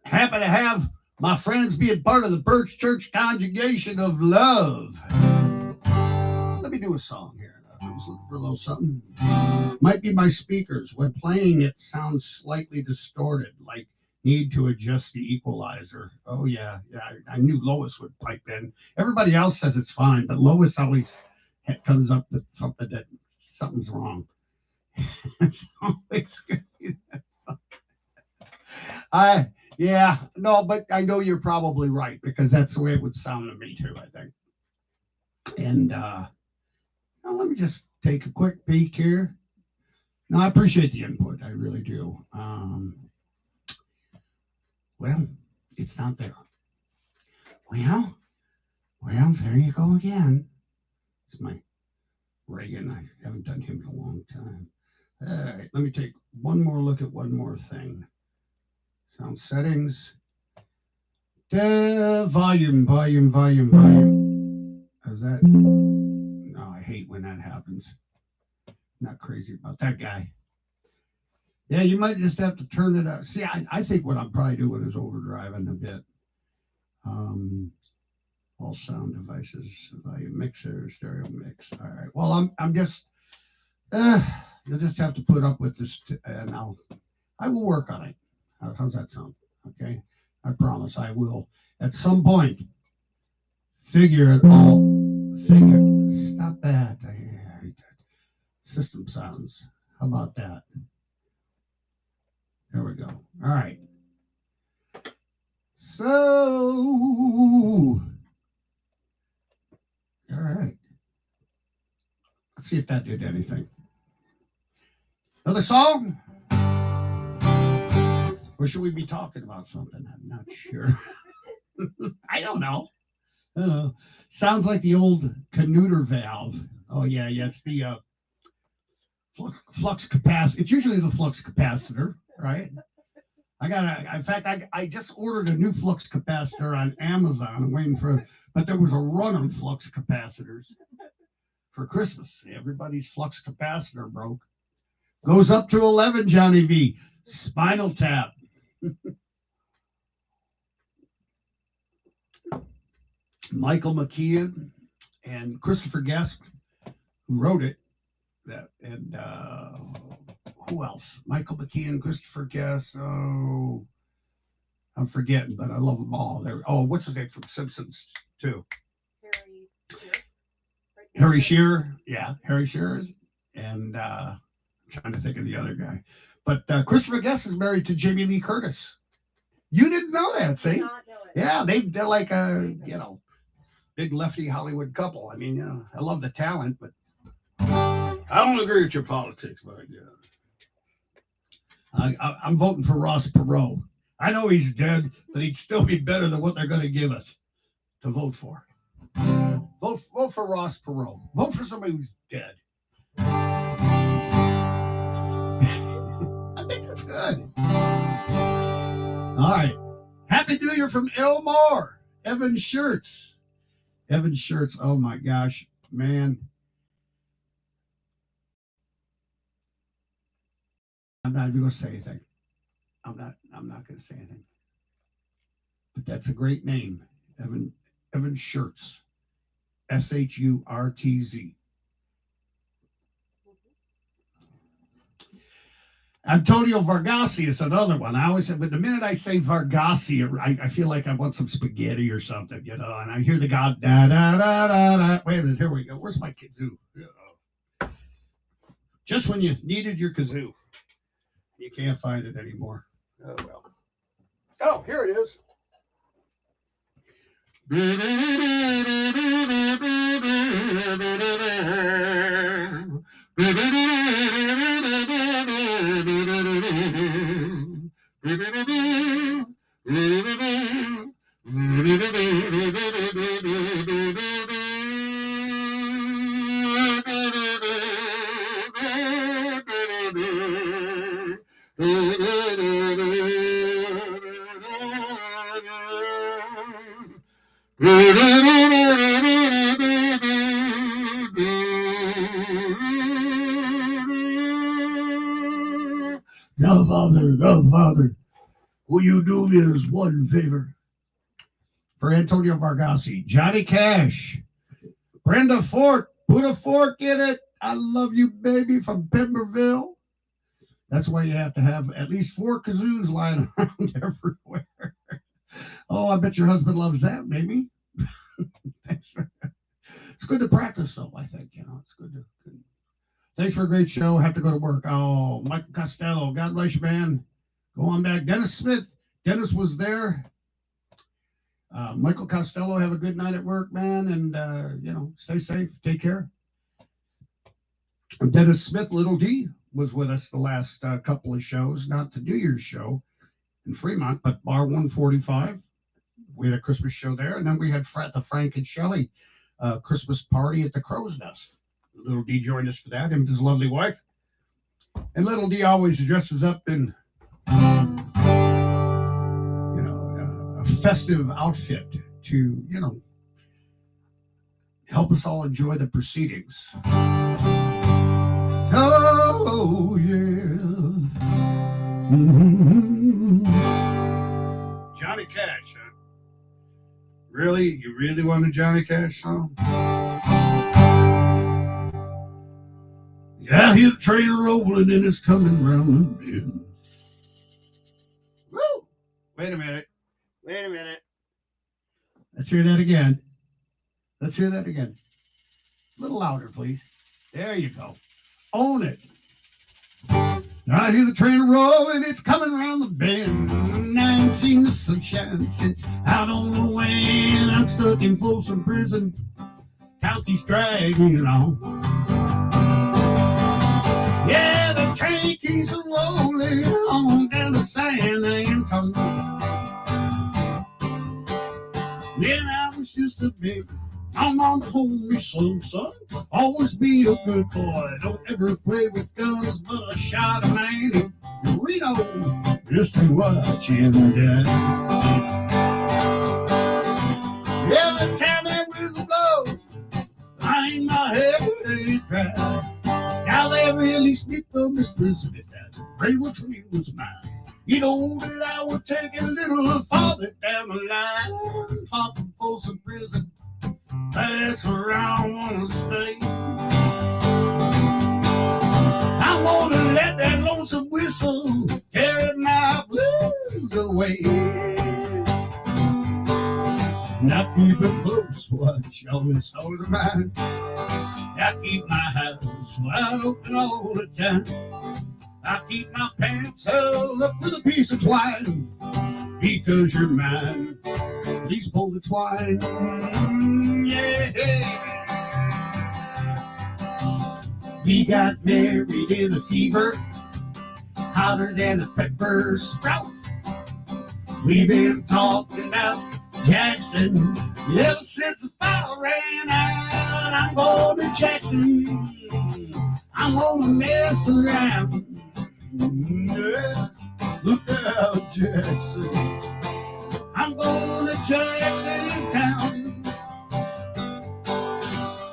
happy to have my friends being part of the Perch Church Conjugation of Love. Let me do a song here. I was looking for a little something. Might be my speakers. When playing, it sounds slightly distorted, like. Need to adjust the equalizer. Oh yeah. I knew Lois would pipe in. Everybody else says it's fine, but Lois always comes up with something's wrong. It's always good. But I know you're probably right because that's the way it would sound to me too. I think. And let me just take a quick peek here. No, I appreciate the input. I really do. Well, it's not there. Well, there you go again. It's my Reagan. I haven't done him in a long time. All right, let me take one more look at one more thing. Sound settings. Volume. Is that? No, I hate when that happens. Not crazy about that guy. Yeah, you might just have to turn it up. See, I think what I'm probably doing is overdriving a bit. All sound devices, volume mixer, stereo mix. All right. Well, I'm just. You'll just have to put up with this, and I will work on it. How's that sound? Okay. I promise I will at some point figure it all. Stop that. I hate that. System sounds. How about that? There we go. All right. So, all right. Let's see if that did anything. Another song? Or should we be talking about something? I'm not sure. I don't know. Sounds like the old Canooter valve. Oh, yeah. It's the flux capacitor. It's usually the flux capacitor. Right? I just ordered a new flux capacitor on Amazon. I'm waiting but there was a run on flux capacitors for Christmas. Everybody's flux capacitor broke. Goes up to 11, Johnny V. Spinal Tap. Michael McKeon and Christopher Guest, who wrote it. And who else? Michael McKeon, Christopher Guest. Oh, I'm forgetting, but I love them all. What's his name from Simpsons too? Harry Shearer. Yeah, Harry Shearer. And I'm trying to think of the other guy. But Christopher Guest is married to Jamie Lee Curtis. You didn't know that, see? Yeah, they're like a big lefty Hollywood couple. I mean, I love the talent, but I don't agree with your politics, but I'm voting for Ross Perot. I know he's dead, but he'd still be better than what they're going to give us to vote for. Vote for Ross Perot. Vote for somebody who's dead. Good. All right. Happy New Year from Elmore. Evan Shirts. Evan Shirts. Oh my gosh, man. I'm not even going to say anything. I'm not going to say anything. But that's a great name. Evan Shirts. Shurtz. Antonio Vargassi is another one. I always, but the minute I say Vargassi, I feel like I want some spaghetti or something, you know. And I hear the God da da da da da. Wait a minute, here we go. Where's my kazoo? Just when you needed your kazoo, you can't find it anymore. Oh well. Oh, here it is. Now, Father, will you do me this one favor? For Antonio Vargassi, Johnny Cash, Brenda Fork, put a fork in it. I love you, baby, from Pemberville. That's why you have to have at least 4 kazoos lying around everywhere. Oh, I bet your husband loves that, maybe. Thanks for, it's good to practice, though, I think. You know, it's good. Thanks for a great show. Have to go to work. Oh, Michael Costello, God bless you, man. Go on back. Dennis Smith. Dennis was there. Michael Costello, have a good night at work, man. And, you know, stay safe. Take care. Dennis Smith, Little D, was with us the last couple of shows. Not the New Year's show in Fremont, but Bar 145. We had a Christmas show there. And then we had the Frank and Shelley Christmas party at the Crow's Nest. Little D joined us for that, him and his lovely wife. And Little D always dresses up in, you know, a festive outfit to, you know, help us all enjoy the proceedings. Oh, yeah. Mm-hmm. Johnny Cash, huh? Really? You really want a Johnny Cash song? Yeah, I hear the train rolling and it's coming round the bend. Woo! Wait a minute. Let's hear that again. A little louder, please. There you go. Own it. I hear the train rolling, it's coming around the bend. I ain't seen the sunshine since I don't know when. I'm stuck in Folsom Prison. Time keeps dragging on. Yeah, the train keeps rolling on down to San Antonio. Then I was just a baby. My mom told me, son, always be a good boy. Don't ever play with guns, but I shot a man in Reno just to watch him die. Yeah, the time that was blow, I ain't my head dry. Now they released me from this prison. If that railroad train was mine, you know that I would take it a little farther down the line. Pop from Folsom Prison, that's where I wanna stay. I wanna let that lonesome whistle carry my blues away. Now keep a close watch on this heart of mine. I keep my house wide open all the time. I keep my pants held up with a piece of twine. Because you're mine, please pull the twine. Yeah. We got married in a fever, hotter than a pepper sprout. We've been talking about Jackson ever since the fire ran out. I'm going to Jackson, I'm gonna mess around. Yeah, look out, Jackson. I'm going to Jackson Town.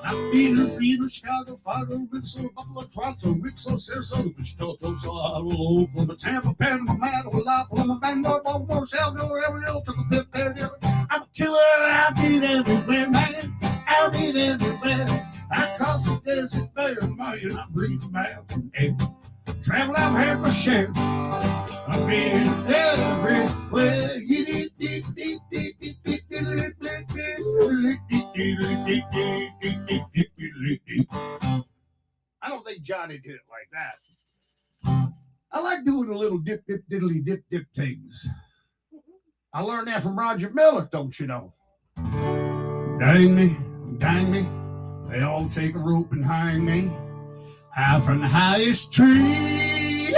I've been to Reno, Chicago, Fargo, Winslow, Buffalo, Toronto, Winslow, Sarasota, Wichita, Tulsa, Iowa, Oklahoma, Tampa, Panama, Manila, Oklahoma, Bangor, Baltimore, Salvador, Amarillo, took a fifth there. I'm a killer, I've been everywhere, man. I've been everywhere. I cross the desert there, man. I breathe the mouth from air. Travel, I've had my share. I've been everywhere. I don't think Johnny did it like that. I like doing the little dip, dip, diddly, dip, dip things. I learned that from Roger Miller, don't you know? Dang me, they all take a rope and hang me high from the highest tree.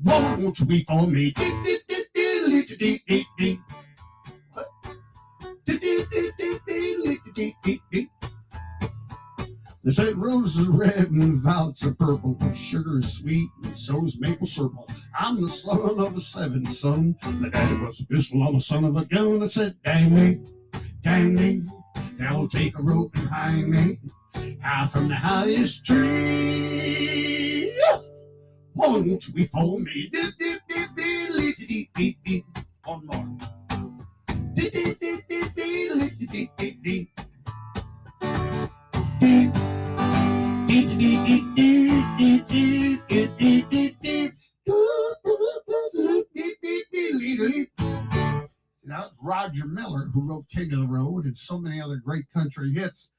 Won't you be for me? They say roses are red and violets are purple, sugar is sweet and so's maple syrup. I'm the son of a seventh son. My daddy was a pistol, I'm a son of a gun. I said, dang me, they'll take a rope and hang me high from the highest tree. Won't you be for me? Dip, dip, dip, dip, dip, dip, dip. One more. Dip, dip, dip, dip, dip, dip, dip, dip. Now, Roger Miller, who wrote King of the Road and so many other great country hits.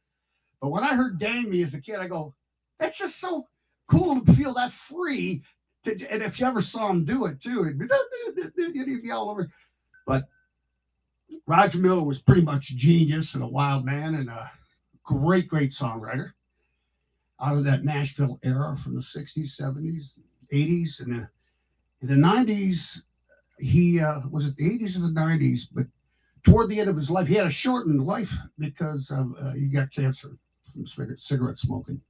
But when I heard Dang Me as a kid, I go, that's just so cool to feel that free. And if you ever saw him do it, too, it'd be all over. But Roger Miller was pretty much a genius and a wild man and a great songwriter out of that Nashville era from the 60s, 70s, 80s. And in the 90s, he was it the 80s or the 90s, but toward the end of his life, he had a shortened life because he got cancer from cigarette smoking.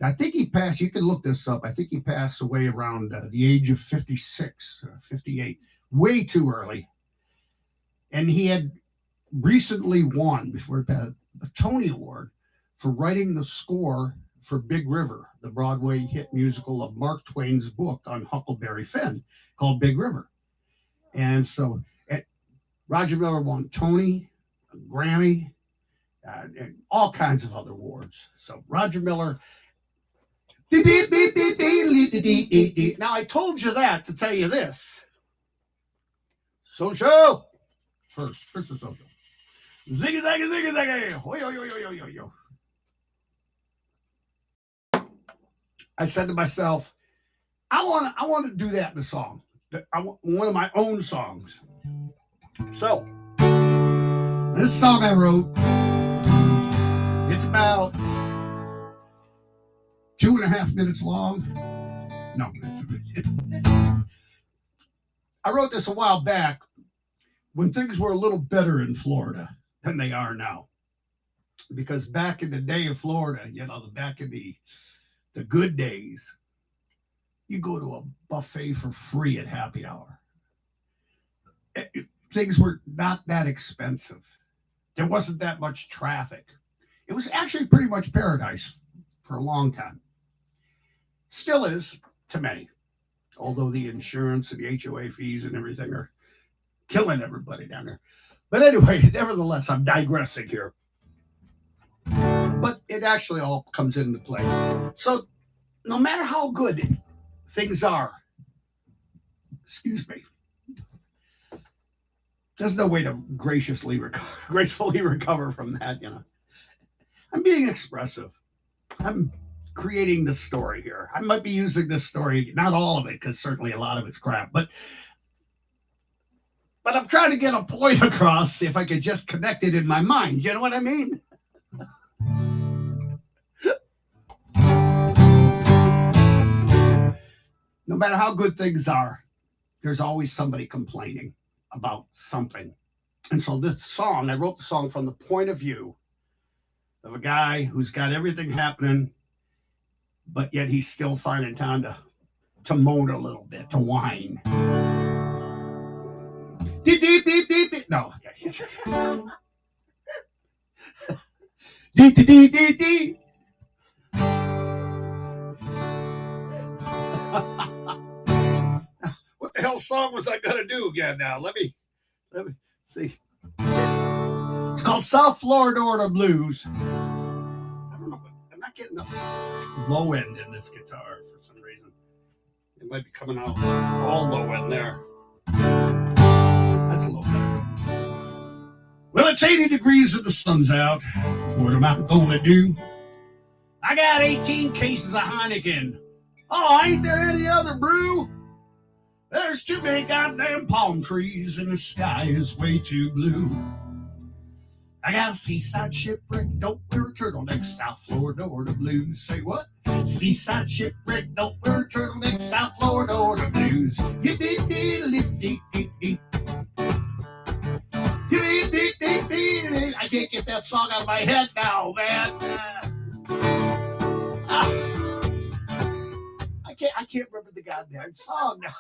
I think he passed, you can look this up, I think he passed away around the age of 56, 58, way too early. And he had recently won before the Tony Award for writing the score for Big River, the Broadway hit musical of Mark Twain's book on Huckleberry Finn called Big River. And so Roger Miller won Tony, Grammy, and all kinds of other awards. So Roger Miller. Now I told you that to tell you this. Social. First the social. Ziggy zaggy ziggy zaggy. Yo yo yo yo yo yo. I said to myself, I want to do that in a song. I want one of my own songs. So this song I wrote, it's about 2.5 minutes long. No, I wrote this a while back when things were a little better in Florida than they are now. Because back in the day of Florida, back in the good days, you go to a buffet for free at happy hour. Things were not that expensive. There wasn't that much traffic. It was actually pretty much paradise for a long time. Still is to many, although the insurance and the HOA fees and everything are killing everybody down there. But anyway, nevertheless, I'm digressing here. But it actually all comes into play. So no matter how good things are, there's no way to gracefully recover from that, I'm being expressive. I'm creating this story here. I might be using this story, not all of it, because certainly a lot of it's crap, but I'm trying to get a point across if I could just connect it in my mind. You know what I mean? No matter how good things are, there's always somebody complaining about something. And so this song, I wrote the song from the point of view of a guy who's got everything happening, but yet he's still finding time to to moan a little bit, to whine. Dee, dee, dee, dee, dee. No. Dee, dee, dee, dee, dee. What the hell song was I gonna do again now? Let me see. It's called South Florida Blues. I don't know, I'm not getting the low end in this guitar for some reason. It might be coming out all low end there. That's a little better. Well, it's 80 degrees and the sun's out. What am I gonna do? I got 18 cases of Heineken. Oh, ain't there any other brew? There's too many goddamn palm trees and the sky is way too blue. I got a seaside shipwreck, don't wear a turtleneck, South Florida or the blues. Say what? Seaside shipwreck, don't wear a turtleneck, South Florida or the blues. I can't get that song out of my head now, man. I can't remember the goddamn song now.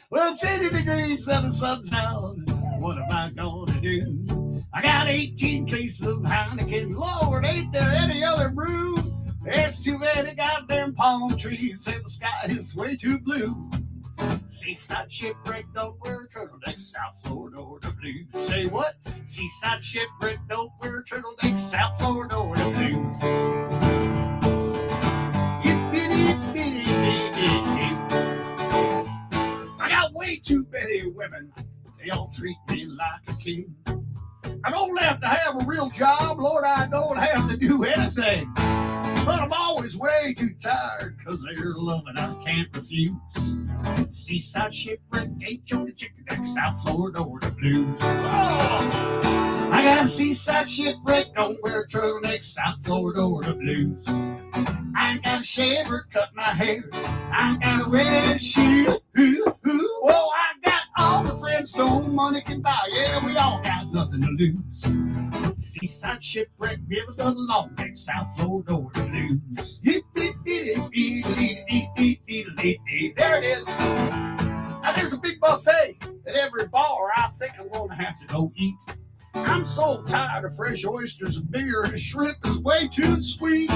Well, it's 80 degrees and the sun's out. What am I gonna do? I got 18 cases of Heineken. Lord, ain't there any other brew? There's too many goddamn palm trees and the sky is way too blue. Seaside shipwreck, don't wear a turtleneck, South Florida or the blues. Say what? Seaside shipwreck, don't wear a turtleneck, South Florida or the blues. I got way too many women. They all treat me like a king. I don't have to have a real job, Lord, I don't have to do anything. But I'm always way too tired, cause they're loving I can't refuse. Seaside shipwreck, ain't your chicken neck, South Florida or the blues. Oh, I got a seaside shipwreck, don't wear a turtleneck, South Florida or the blues. I ain't got a shave or cut my hair, I ain't got a red shoe. Oh, I got all the friends no money can buy. Yeah, we all got nothing to lose. Seaside shipwreck, never done a long neck, South Florida or the blues. There it is. Now there's a big buffet at every bar. I think I'm going to have to go eat. I'm so tired of fresh oysters and beer, and the shrimp is way too sweet.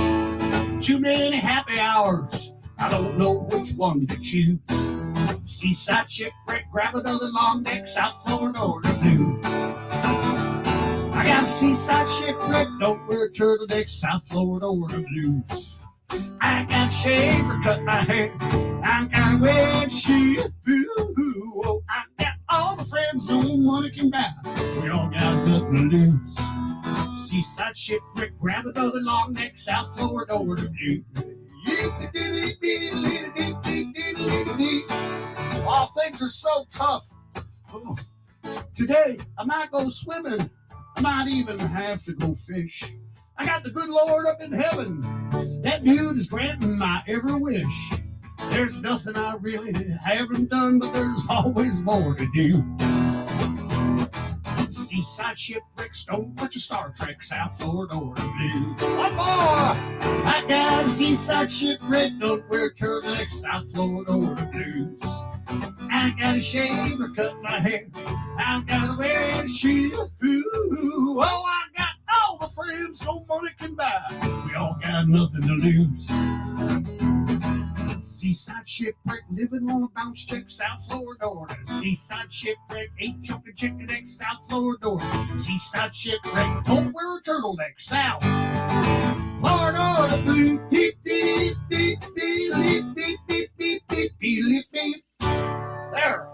Too many happy hours, I don't know which one to choose. Seaside shipwreck, grab another long neck, South Florida or the blues. I got a seaside shipwreck, don't wear a turtleneck, South Florida or the blues. I got to shave or cut my hair, I got a red shoe. Oh, I got all the friends no money can buy. We all got nothing to lose. Seaside shipwreck, grab another long neck, South Florida or the blues. Oh, things are so tough. Oh, today, I might go swimming. I might even have to go fish. I got the good Lord up in heaven. That dude is granting my every wish. There's nothing I really haven't done, but there's always more to do. Seaside shipwrecks, don't watch a Star Trek, South Florida or the blues. One more! I got a seaside shipwreck, don't wear a turtleneck, South Florida or the blues. I got to shave or cut my hair, I got to wear a shoe. Oh, I got all the friends no money can buy. We all got nothing to lose. Seaside shipwreck, living on a bounce check, South Florida or the seaside shipwreck, ain't choking chicken neck, South Florida or the seaside shipwreck, don't wear a turtleneck, South Florida or the blue. Beep, beep, beep, beep, beep, beep, beep, beep, beep, beep, beep. There.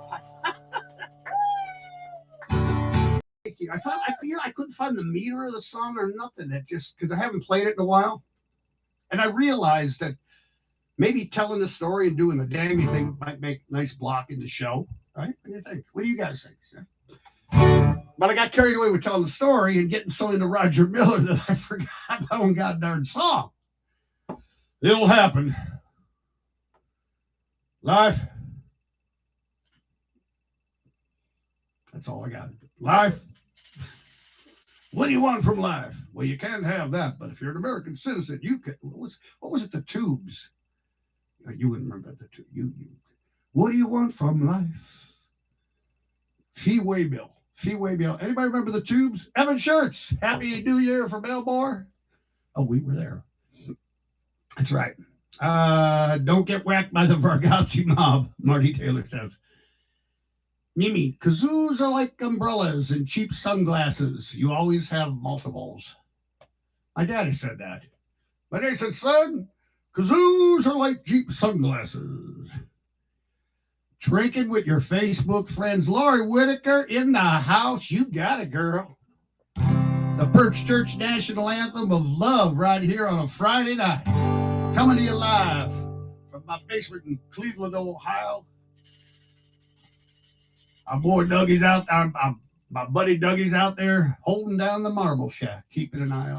Thank you. I couldn't find the meter of the song or nothing. It just because I haven't played it in a while, and I realized that maybe telling the story and doing the damny thing might make a nice block in the show, right? What do you think? What do you guys think? But I got carried away with telling the story and getting so into Roger Miller that I forgot my own goddamn song. It'll happen. Life. That's all I got. Life. What do you want from life? Well, you can't have that, but if you're an American citizen, you can. What was it? The Tubes. You wouldn't remember the two. You. What do you want from life? Fee Waybill. Anybody remember the Tubes? Evan Shirts. Happy New Year from Elmore. Oh, we were there. That's right. Don't get whacked by the Vargassi mob, Marty Taylor says. Mimi, kazoos are like umbrellas and cheap sunglasses. You always have multiples. My daddy said that. My daddy said, son, kazoos are like cheap sunglasses. Drinking with your Facebook friends. Lori Whitaker in the house. You got it, girl. The Perch Church National Anthem of Love right here on a Friday night. Coming to you live from my basement in Cleveland, Ohio. Our boy Dougie's out there. My buddy Dougie's out there holding down the marble shack, keeping an eye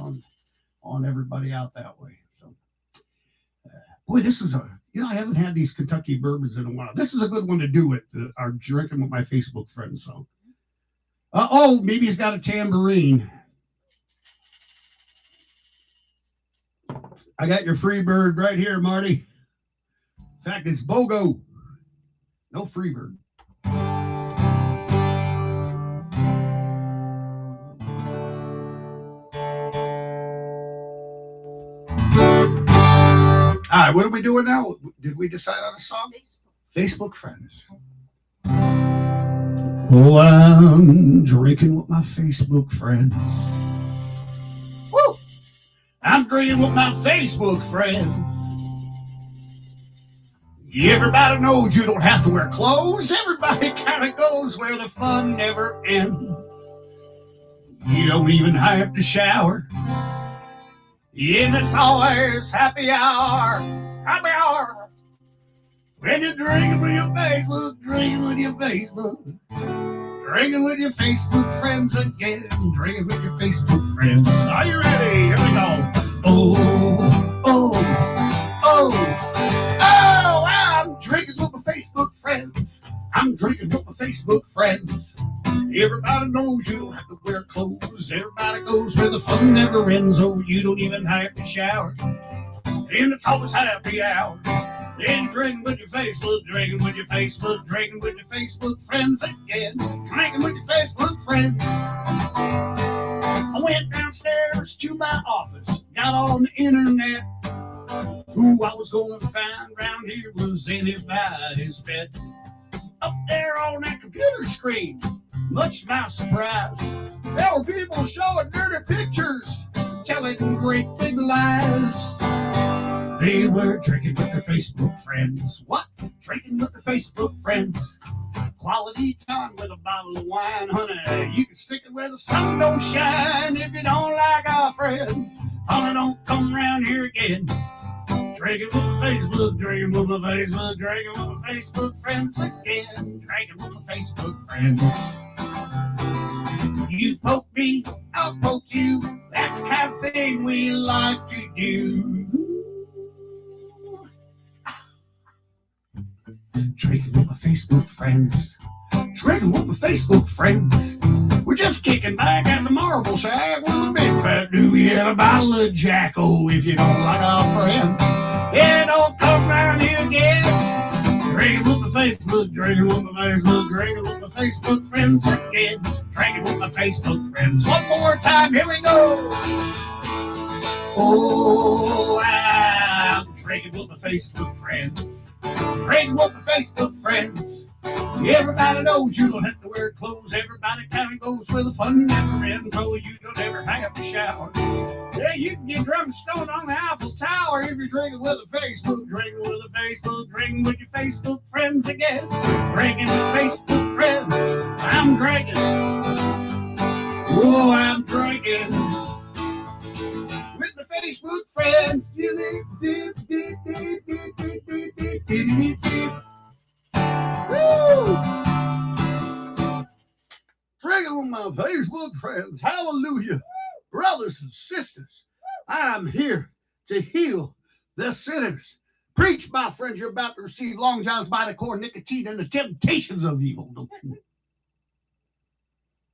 on everybody out that way. So, boy, this is I haven't had these Kentucky bourbons in a while. This is a good one to do with our Drinking with My Facebook Friends song. Maybe he's got a tambourine. I got your free bird right here, Marty. In fact, it's BOGO. No free bird. All right, what are we doing now? Did we decide on a song? Facebook Friends. Oh, I'm drinking with my Facebook friends. Woo! I'm drinking with my Facebook friends. Everybody knows you don't have to wear clothes. Everybody kind of goes where the fun never ends. You don't even have to shower. And it's always happy hour. Happy hour. When you're drinking with your Facebook, drinking with your Facebook. Drinking with your Facebook friends again. Drinking with your Facebook friends. Are you ready? Here we go. Oh, I'm drinking with my Facebook friends. I'm drinking with my Facebook friends. Everybody knows you don't have to wear clothes. Everybody goes where the fun never ends. Oh, you don't even have to shower. And it's always happy hour. Then drinking with your Facebook, drinking with your Facebook, drinking with your Facebook friends again. Drinking with your Facebook friends. I went downstairs to my office, got on the internet. Who I was going to find round here was anybody's pet. Up there on that computer screen, much to my surprise, there were people showing dirty pictures, telling great big lies. They were drinking with their Facebook friends. What? Drinking with their Facebook friends. Quality time with a bottle of wine, honey. You can stick it where the sun don't shine. If you don't like our friends, honey, don't come around here again. Drinking with my Facebook, drinking with my Facebook, drinking with my Facebook friends again. Drinking with my Facebook friends. You poke me, I'll poke you. That's the kind of thing we like to do. Drinking with my Facebook friends. Drinking with my Facebook friends. We're just kicking back at the marble shack with a big fat doobie and a bottle of Jacko. If you don't like our friends, yeah, don't come around here again. Drinking with my Facebook, drinking with my Facebook, drinking with my Facebook friends again. Drinking with my Facebook friends. One more time, here we go. Oh, I'm drinking with my Facebook friends. Drinking with my Facebook friends. Everybody knows you don't have to wear clothes. Everybody kind of goes where the fun never ends. Oh, you don't ever have to shower. Yeah, you can get drunk and stoned on the Eiffel Tower if you're drinking with a Facebook. Drinking with a Facebook. Drinking with your Facebook friends again. Drinking with Facebook friends. I'm drinking. Oh, I'm drinking with the Facebook friends. Woo! Drinking with my Facebook friends. Hallelujah. Brothers and sisters, I'm here to heal the sinners. Preach, my friends, you're about to receive Long John's Vitacore, nicotine, and the temptations of evil. Don't you?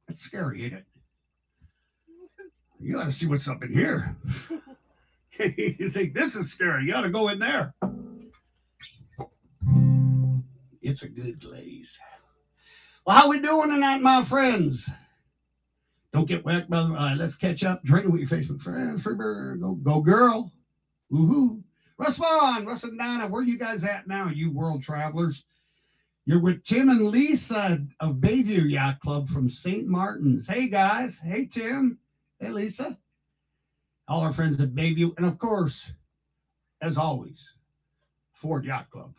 That's scary, ain't it? You ought to see what's up in here. You think this is scary? You ought to go in there. It's a good glaze. Well, how we doing tonight, my friends? Don't get whacked by the... let's catch up. Drinking with your Facebook friends. Freebird. Go girl. Woohoo. Russ Vaughn, Russ and Donna, where you guys at now, you world travelers? You're with Tim and Lisa of Bayview Yacht Club from St. Martin's. Hey, guys. Hey, Tim. Hey, Lisa. All our friends at Bayview. And, of course, as always, Ford Yacht Club.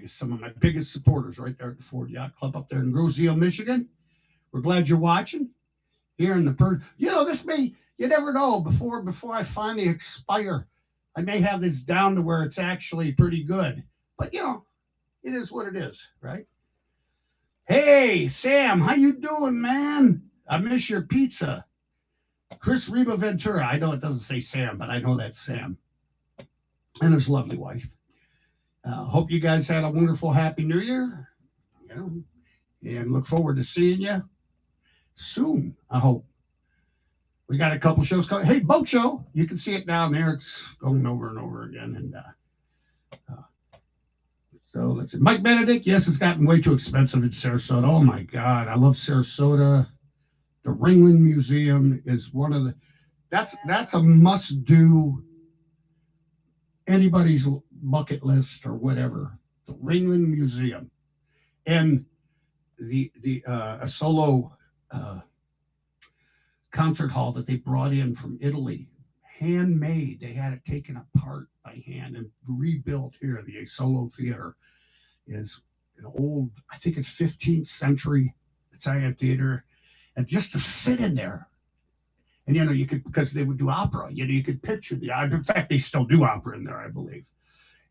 Some of my biggest supporters right there at the Ford Yacht Club up there in Roseville, Michigan. We're glad you're watching here in the Perch. This may, you never know, before I finally expire, I may have this down to where it's actually pretty good. But, it is what it is, right? Hey, Sam, how you doing, man? I miss your pizza. Chris Reba Ventura. I know it doesn't say Sam, but I know that's Sam. And his lovely wife. Hope you guys had a wonderful, happy New Year. And look forward to seeing you soon, I hope. We got a couple shows coming. Hey, Boat Show. You can see it down there. It's going over and over again. And so let's see. Mike Benedict. Yes, it's gotten way too expensive in Sarasota. Oh, my God. I love Sarasota. The Ringling Museum is one of the... That's a must-do anybody's bucket list or whatever. The Ringling Museum. And a solo concert hall that they brought in from Italy, handmade. They had it taken apart by hand and rebuilt here. The Solo Theater is an old, I think it's 15th century Italian theater, and just to sit in there, and you could, because they would do opera, you could picture in fact, they still do opera in there, I believe.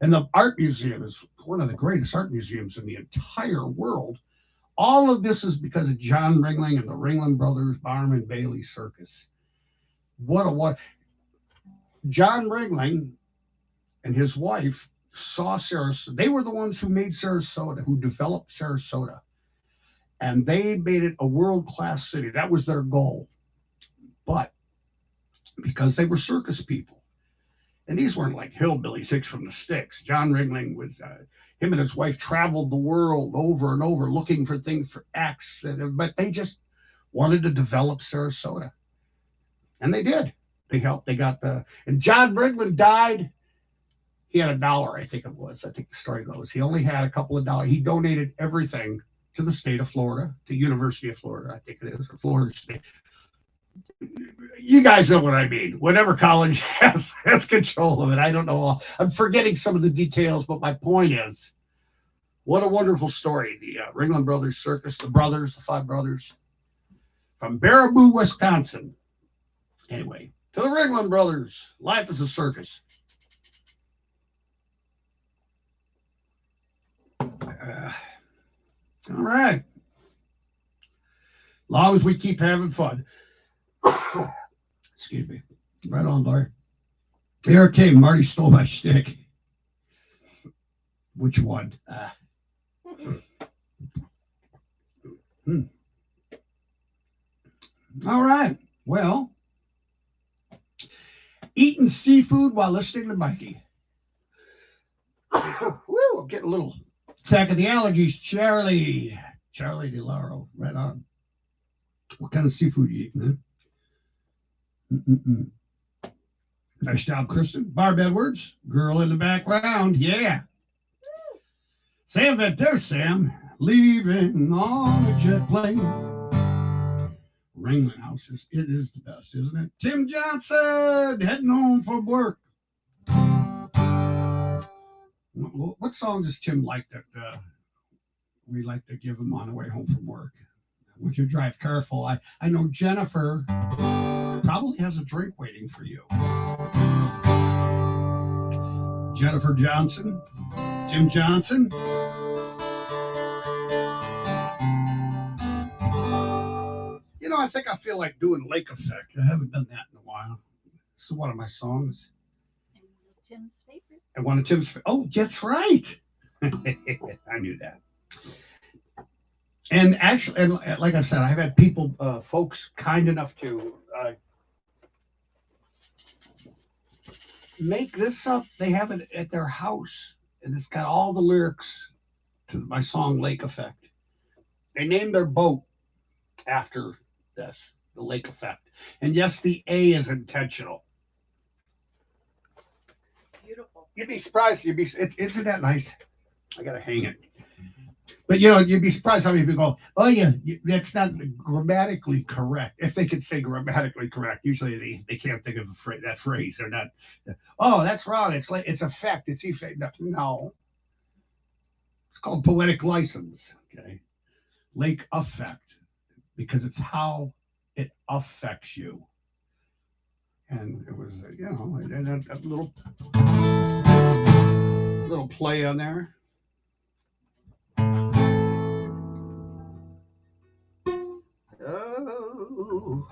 And the art museum is one of the greatest art museums in the entire world. All of this is because of John Ringling and the Ringling Brothers Barnum Bailey Circus. What John Ringling and his wife saw Sarasota. They were the ones who made Sarasota, who developed Sarasota. And they made it a world-class city. That was their goal. But because they were circus people, and these weren't like hillbillies, hicks from the sticks. John Ringling was... him and his wife traveled the world over and over looking for things, for acts, but they just wanted to develop Sarasota. And they did. They helped. They got and John Ringling died. He had $1, I think it was. I think the story goes. He only had a couple of dollars. He donated everything to the state of Florida, to University of Florida, I think it is, or Florida State. You guys know what I mean. Whatever college has control of it. I don't know. I'm forgetting some of the details, but my point is, what a wonderful story. The Ringling Brothers Circus, the 5 brothers from Baraboo, Wisconsin. Anyway, to the Ringling Brothers, life is a circus. All right. Long as we keep having fun. Excuse me. Right on, Larry. Here it came. Marty stole my shtick. Which one? All right. Well, eating seafood while listening to Mikey. Woo, I'm getting a little attack of the allergies. Charlie DeLauro. Right on. What kind of seafood you eating, huh? Nice job, Kristen. Barb Edwards, girl in the background. Yeah. Sam, there's Sam. Leaving on a jet plane. Ringling House, it is the best, isn't it? Tim Johnson, heading home from work. What song does Tim like that we like to give him on the way home from work? Would you drive careful? I know Jennifer probably has a drink waiting for you. Jennifer Johnson, Tim Johnson. I think I feel like doing Lake Effect. I haven't done that in a while. This is one of my songs. And one of Tim's favorite. And one of Tim's. Oh, that's right. I knew that. And actually, and like I said, I've had people, folks kind enough to make this up. They have it at their house. and it's got all the lyrics to my song Lake Effect. They named their boat after this, the Lake Effect. And yes, the A is intentional. Beautiful. You'd be surprised. Isn't that nice? I gotta hang it. But you'd be surprised how many people go, "Oh yeah, that's not grammatically correct." If they could say grammatically correct, usually they can't think of that phrase. They're not. Oh, that's wrong. It's effect. It's effect. No, it's called poetic license. Okay, Lake Effect, because it's how it affects you. And it was, a little play on there. Oh.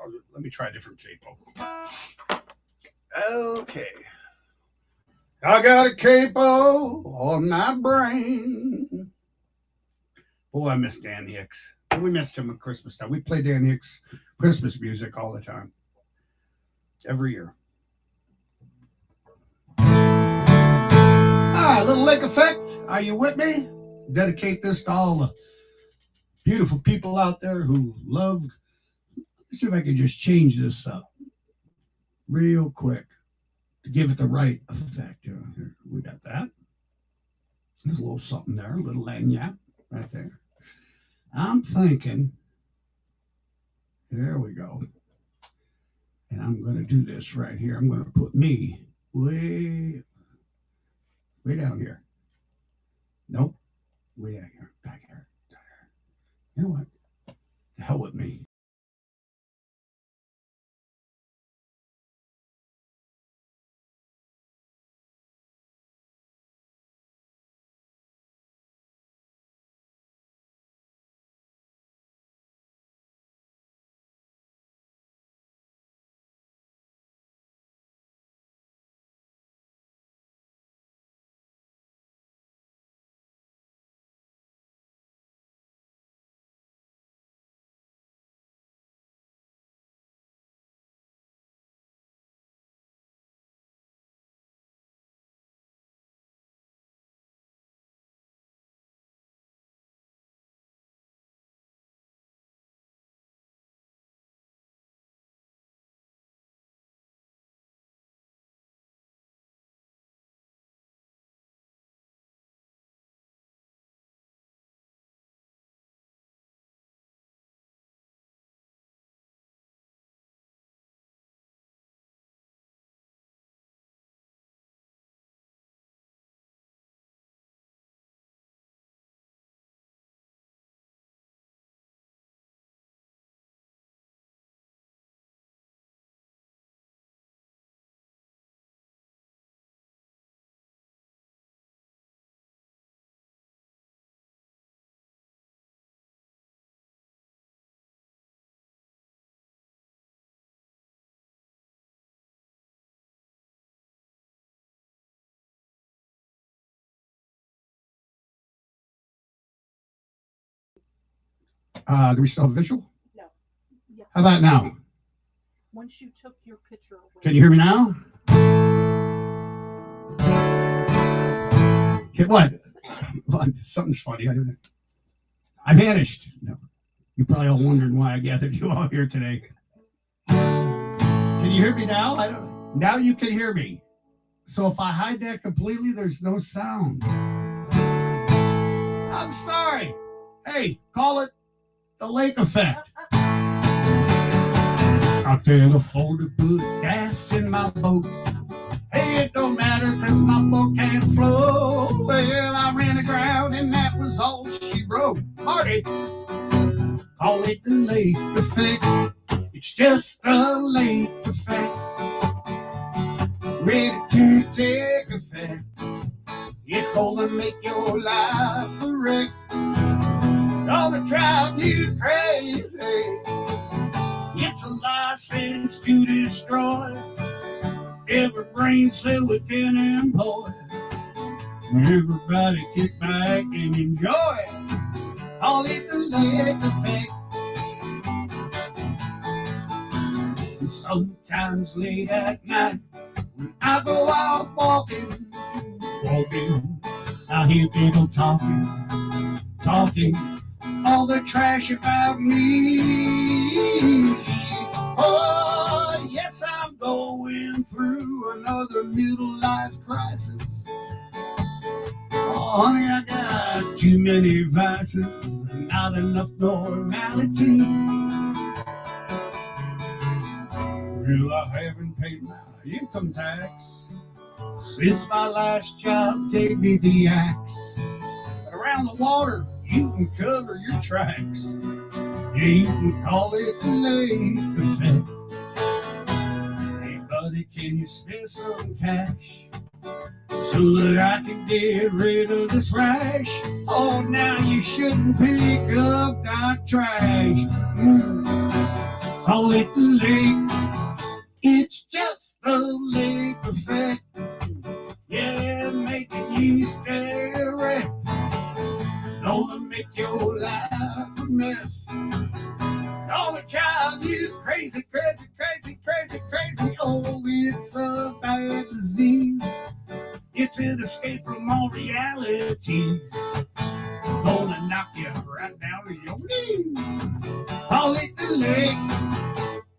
Oh, let me try a different capo. Okay. I got a capo on my brain. Boy, I miss Dan Hicks. We missed him at Christmas time. We play Dan Hicks Christmas music all the time. Every year. A little Lake Effect. Are you with me? Dedicate this to all the beautiful people out there who love. Let's see if I can just change this up real quick to give it the right effect. Here, we got that. There's a little something there, a little lagniappe right there. I'm thinking, there we go. And I'm going to do this right here. I'm going to put me way down here. Nope. Way down here. Back here. You know what? The hell with me. Do we still have a visual? No. Yeah. How about now? Once you took your picture away. Can you hear me now? Okay, what? Something's funny. I vanished. No. You're probably all wondering why I gathered you all here today. Can you hear me now? Now you can hear me. So if I hide that completely, there's no sound. I'm sorry. Hey, call it the Lake Effect. I can't afford to put gas in my boat. Hey, it don't matter because my boat can't float. Well, I ran aground and that was all she wrote. Marty, call it the Lake Effect. It's just a lake effect. Ready to take effect. It's gonna make your life a wreck. Gonna drive you crazy. It's a license to destroy every brain cell it can employ. Everybody kick back and enjoy it. Call it the lake effect. Sometimes late at night, when I go out walking, I hear people talking all the trash about me. Oh, yes, I'm going through another middle life crisis. Oh, honey, I got too many vices, not enough normality. Well, I haven't paid my income tax since my last job gave me the axe. But around the water, you can cover your tracks. Yeah, you can call it the lake effect. Hey, buddy, can you spare some cash so that I can get rid of this rash? Oh, now you shouldn't pick up that trash. Call it the lake. It's just the lake effect. Yeah, making you stay erect. Gonna make your life a mess. Gonna drive you crazy, crazy, crazy, crazy, crazy. Oh, it's a bad disease. It's an escape from all realities. Gonna knock you right down to your knees. Call it the lake.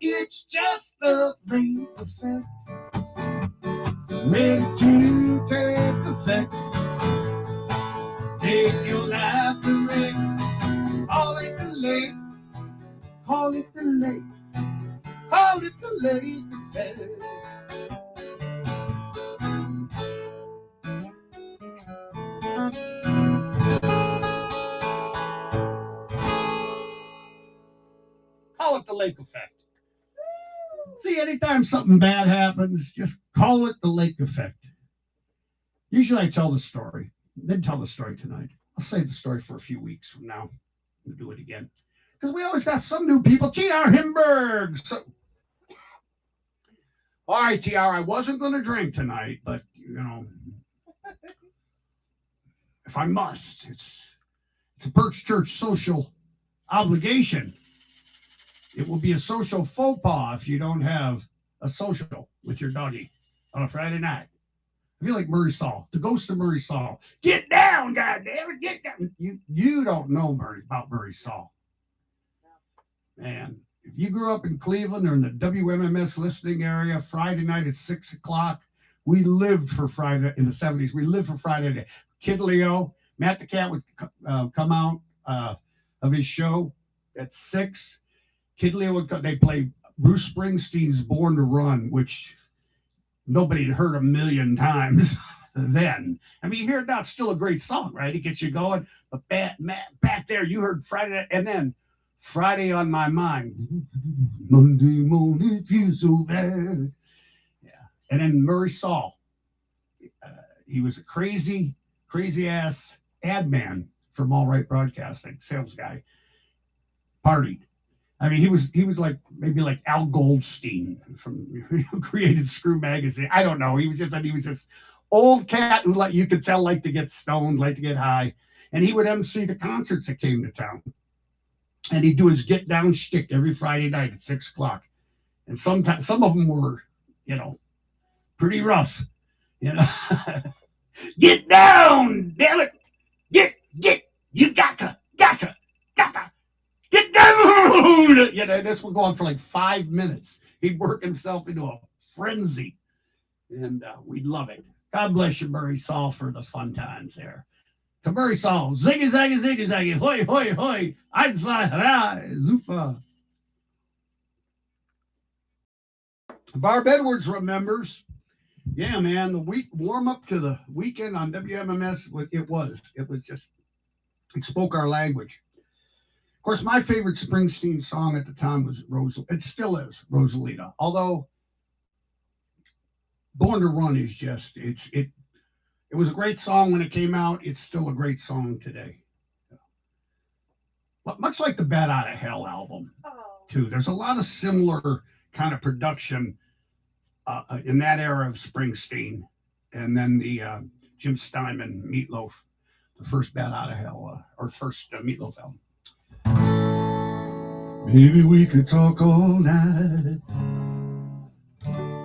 It's just the lake effect. Ready to take effect. Take your life to wreck. Call it the lake. Call it the lake. Call it the lake effect. Call it the lake effect. See, anytime something bad happens, just call it the lake effect. Usually I tell the story. Didn't tell the story tonight. I'll save the story for a few weeks from now. We'll do it again. Because we always got some new people. TR Himberg. So, all right, TR, I wasn't going to drink tonight, but, you know, if I must, it's a Perch Church social obligation. It will be a social faux pas if you don't have a social with your doggy on a Friday night. I feel like Murray Saul, the ghost of Murray Saul. Get down, goddammit, get down. You don't know about Murray Saul. Man, if you grew up in Cleveland or in the WMMS listening area, Friday night at 6 o'clock, we lived for Friday in the 70s. We lived for Friday night. Kid Leo, Matt the Cat would come out of his show at 6. Kid Leo would come. They played Bruce Springsteen's Born to Run, which nobody had heard a million times then. I mean, you hear it now, it's still a great song, right? It gets you going. But back there, you heard Friday night, and then Friday on My Mind. Monday morning, it feels so bad. Yeah. And then Murray Saul. He was a crazy ass ad man from All Right Broadcasting, sales guy. Partied. I mean, he was like maybe like Al Goldstein from who created Screw Magazine. I don't know. He was just old cat who you could tell liked to get stoned, liked to get high, and he would MC the concerts that came to town. And he'd do his get down shtick every Friday night at 6 o'clock. And sometimes some of them were, pretty rough. Get down, damn it! Get! You gotta! Get down! This would go on for like 5 minutes. He'd work himself into a frenzy. And we'd love it. God bless you, Murray Saul, for the fun times there. To Murray Saul, ziggy, zaggy, ziggy, zaggy, hoi, hoi, hoi, eins, zwei, drei, super. Barb Edwards remembers. Yeah, man, the week warm up to the weekend on WMMS, it spoke our language. Of course, my favorite Springsteen song at the time was it still is Rosalita. Although Born to Run is just, it was a great song when it came out. It's still a great song today. Much like the Bat Out of Hell album, too. There's a lot of similar kind of production in that era of Springsteen. And then the Jim Steinman, Meatloaf, the first Bat Out of Hell, or first Meatloaf album. Maybe we could talk all night,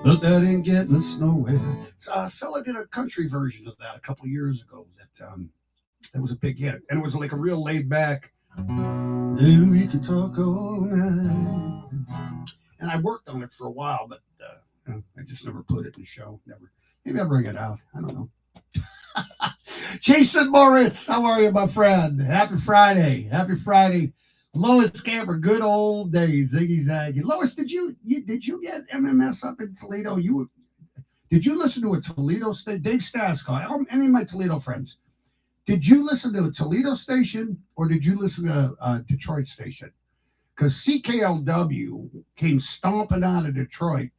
but that ain't getting us nowhere. So a fella did a country version of that a couple of years ago. That was a big hit, and it was like a real laid back. Maybe we could talk all night. And I worked on it for a while, but I just never put it in the show. Never. Maybe I'll bring it out. I don't know. Jason Moritz, how are you, my friend? Happy Friday. Happy Friday. Lois Camper, good old days, Ziggy Zaggy. Lois, did you get MMS up in Toledo? Did you listen to a Toledo station? Dave Stasko, any of my Toledo friends, did you listen to a Toledo station or did you listen to a Detroit station? Because CKLW came stomping out of Detroit,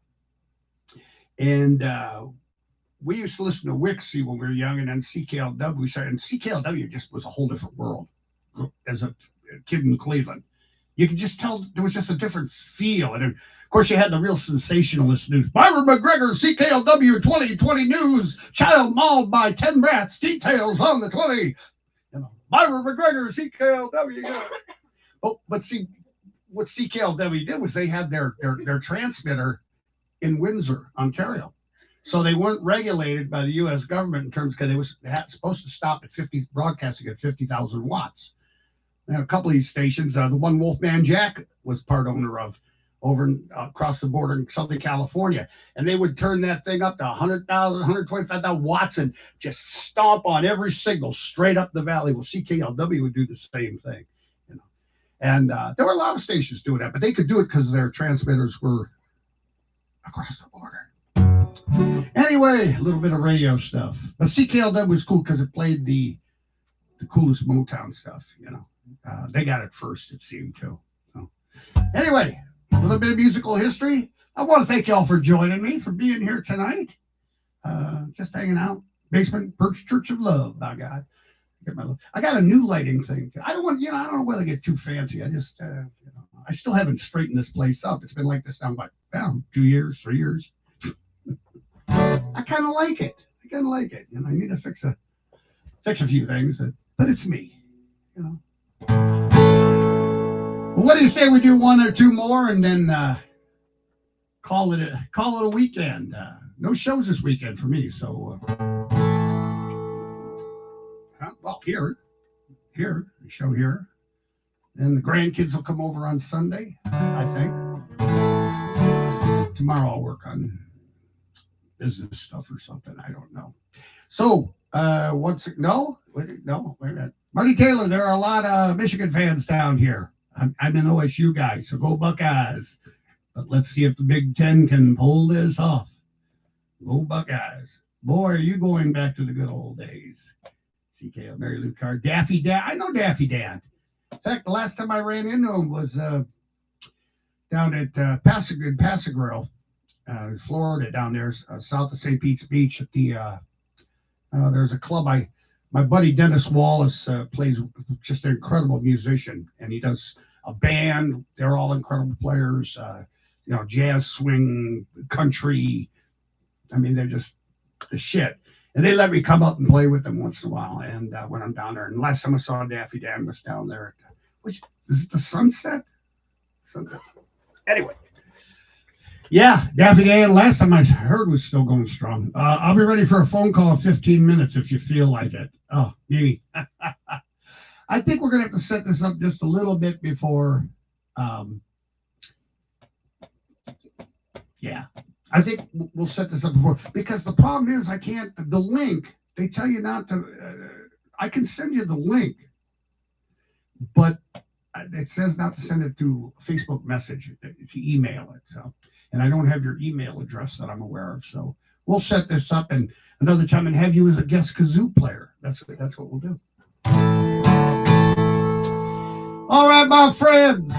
and we used to listen to Wixie when we were young, and then CKLW started, and CKLW just was a whole different world as a kid in Cleveland. You could just tell there was just a different feel. And of course, you had the real sensationalist news. Byron McGregor, CKLW 2020 News, child mauled by 10 rats, details on the 20. Byron McGregor, CKLW. But see, what CKLW did was they had their transmitter in Windsor, Ontario. So they weren't regulated by the U.S. government in terms, because they were supposed to stop at broadcasting at 50,000 watts. Now, a couple of these stations, the one Wolfman Jack was part owner of over across the border in Southern California. And they would turn that thing up to 100,000, 125,000 watts and just stomp on every signal straight up the valley. Well, CKLW would do the same thing. And there were a lot of stations doing that, but they could do it because their transmitters were across the border. Anyway, a little bit of radio stuff. But CKLW was cool because it played the coolest Motown stuff, They got it first, it seemed to. So, anyway, a little bit of musical history. I want to thank y'all for joining me, for being here tonight. Just hanging out. Basement Perch Church of Love, by God. I got a new lighting thing. I don't know whether to get too fancy. I just, I still haven't straightened this place up. It's been like this now, 2 years, 3 years. I kind of like it. I need to fix a few things, but it's me. Well, what do you say we do one or two more and then call it a weekend? No shows this weekend for me, so. Well, here, the show here. And the grandkids will come over on Sunday, I think. Tomorrow I'll work on business stuff or something. I don't know. So, wait a minute. Marty Taylor, there are a lot of Michigan fans down here. I'm an OSU guy, so go Buckeyes. But let's see if the Big Ten can pull this off. Go Buckeyes. Boy, are you going back to the good old days. CK, Mary Lou Carr, Daffy Dan. I know Daffy Dan. In fact, the last time I ran into him was down at Pasagrille, Florida, down there, south of St. Pete's Beach. At the there's a club. My buddy Dennis Wallace plays, just an incredible musician, and he does a band. They're all incredible players. Jazz, swing, country. I mean, they're just the shit. And they let me come up and play with them once in a while. And when I'm down there, and last time I saw Daffy Dan was down there. Is it the Sunset? Anyway. Yeah, Daffy Dan, last time I heard was still going strong. I'll be ready for a phone call in 15 minutes if you feel like it. Oh, maybe. I think we're going to have to set this up just a little bit before. Yeah. I think we'll set this up before, because the problem is the link, they tell you not to, I can send you the link, but it says not to send it to Facebook message, if you email it. So, and I don't have your email address that I'm aware of. So we'll set this up and another time and have you as a guest kazoo player. That's what we'll do. All right, my friends.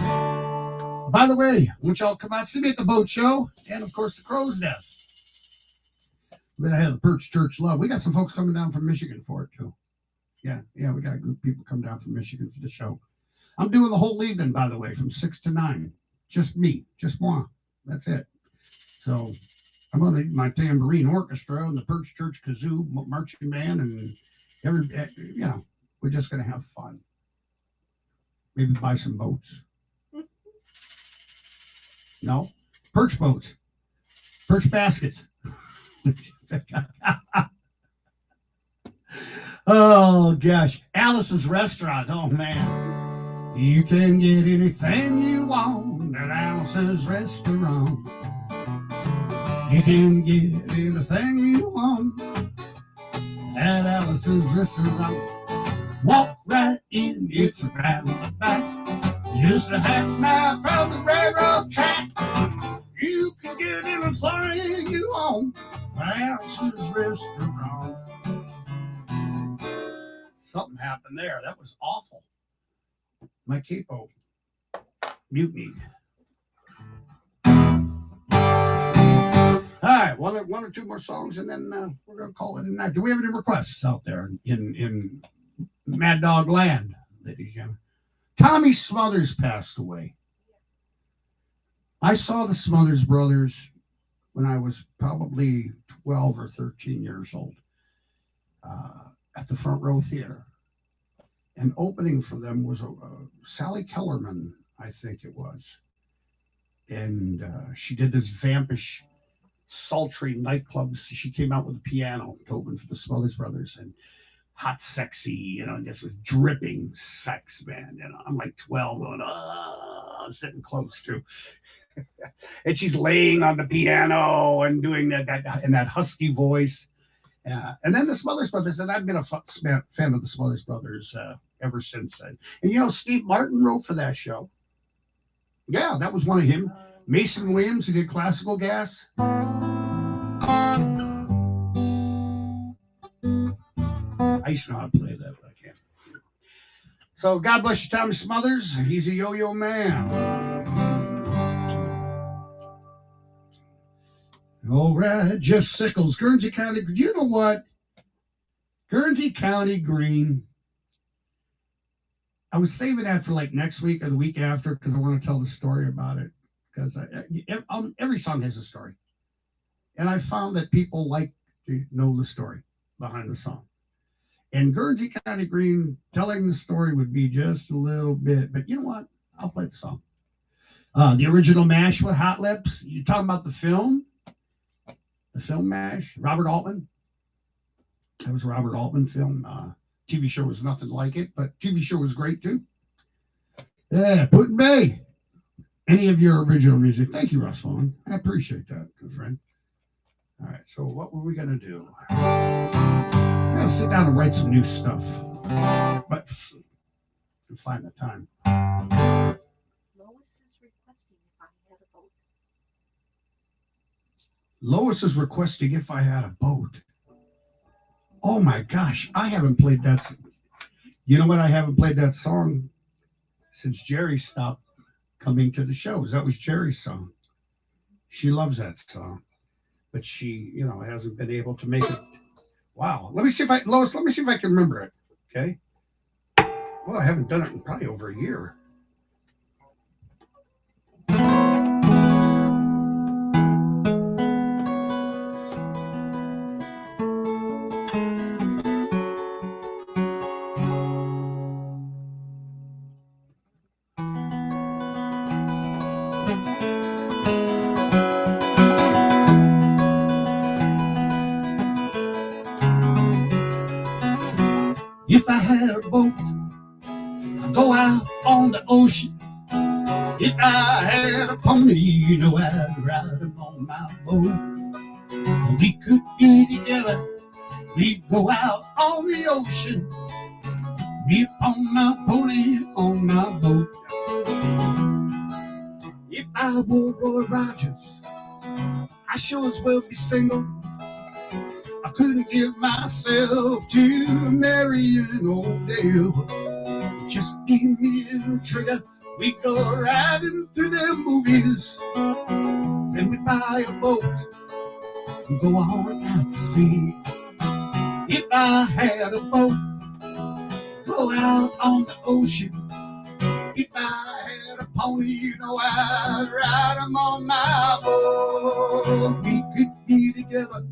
By the way, I want y'all to come out, see me at the boat show, and of course the Crow's Nest. We're gonna have the Perch Church Love. We got some folks coming down from Michigan for it too. Yeah, we got a group of people come down from Michigan for the show. I'm doing the whole evening, by the way, from 6 to 9. Just me, just moi. That's it. So, I'm going to need my tambourine orchestra and the Perch Church kazoo marching band, and we're just going to have fun. Maybe buy some boats. No, perch boats, perch baskets. Oh gosh, Alice's Restaurant. Oh man, you can get anything you want at Alice's Restaurant. You can get anything you want at Alice's Restaurant. Walk right in, it's right in the back. Just a half mile from the railroad track. You can get anything you want at Alice's Restaurant. Something happened there. That was awful. My capo mutinied. All right, one or two more songs, and then we're going to call it a night. Do we have any requests out there in Mad Dog Land, ladies and gentlemen? Tommy Smothers passed away. I saw the Smothers Brothers when I was probably 12 or 13 years old at the Front Row Theater. And opening for them was Sally Kellerman, I think it was. And she did this vampish, sultry nightclubs. She came out with a piano to open for the Smothers Brothers, and hot, sexy, just was dripping sex, man. I'm like 12 going, I'm sitting close to. And she's laying on the piano and doing that in that husky voice. And then the Smothers Brothers, and I've been a fan of the Smothers Brothers ever since then. And Steve Martin wrote for that show. Yeah, that was one of him. Mason Williams, who did Classical Gas. I used to know how to play that, but I can't. So God bless you, Tommy Smothers. He's a yo-yo man. All right, Jeff Sickles, Guernsey County. Do you know what? Guernsey County Green. I was saving that for like next week or the week after because I want to tell the story about it. Because every song has a story. And I found that people like to know the story behind the song. And Guernsey County Green, telling the story would be just a little bit. But you know what? I'll play the song. The original MASH with Hot Lips. You're talking about the film? The film MASH? Robert Altman? That was a Robert Altman film. TV show was nothing like it, but TV show was great too. Yeah, Putin Bay. Any of your original music. Thank you, Russ Vaughn. I appreciate that, good friend. All right, so what were we going to do? I'm going to sit down and write some new stuff. But to find the time. Lois is requesting if I had a boat. Lois is requesting if I had a boat. Oh my gosh, I haven't played that. You know what? I haven't played that song since Jerry stopped coming to the shows. That was Jerry's song. She loves that song, but she, hasn't been able to make it. Wow. Lois, let me see if I can remember it. Okay. Well, I haven't done it in probably over a year. If I had a boat, I'd go out on the ocean. If I had a pony, I'd ride him on my boat. We could be together, we'd go out on the ocean. Me on my pony, on my boat. If I were Roy Rogers, I sure as well be single. I couldn't give myself to marry an old Dale. Just give me a trigger, we go riding through the movies. Then we buy a boat and go on out to sea. If I had a boat, go out on the ocean. If I had a pony, I'd ride him on my boat. We could be together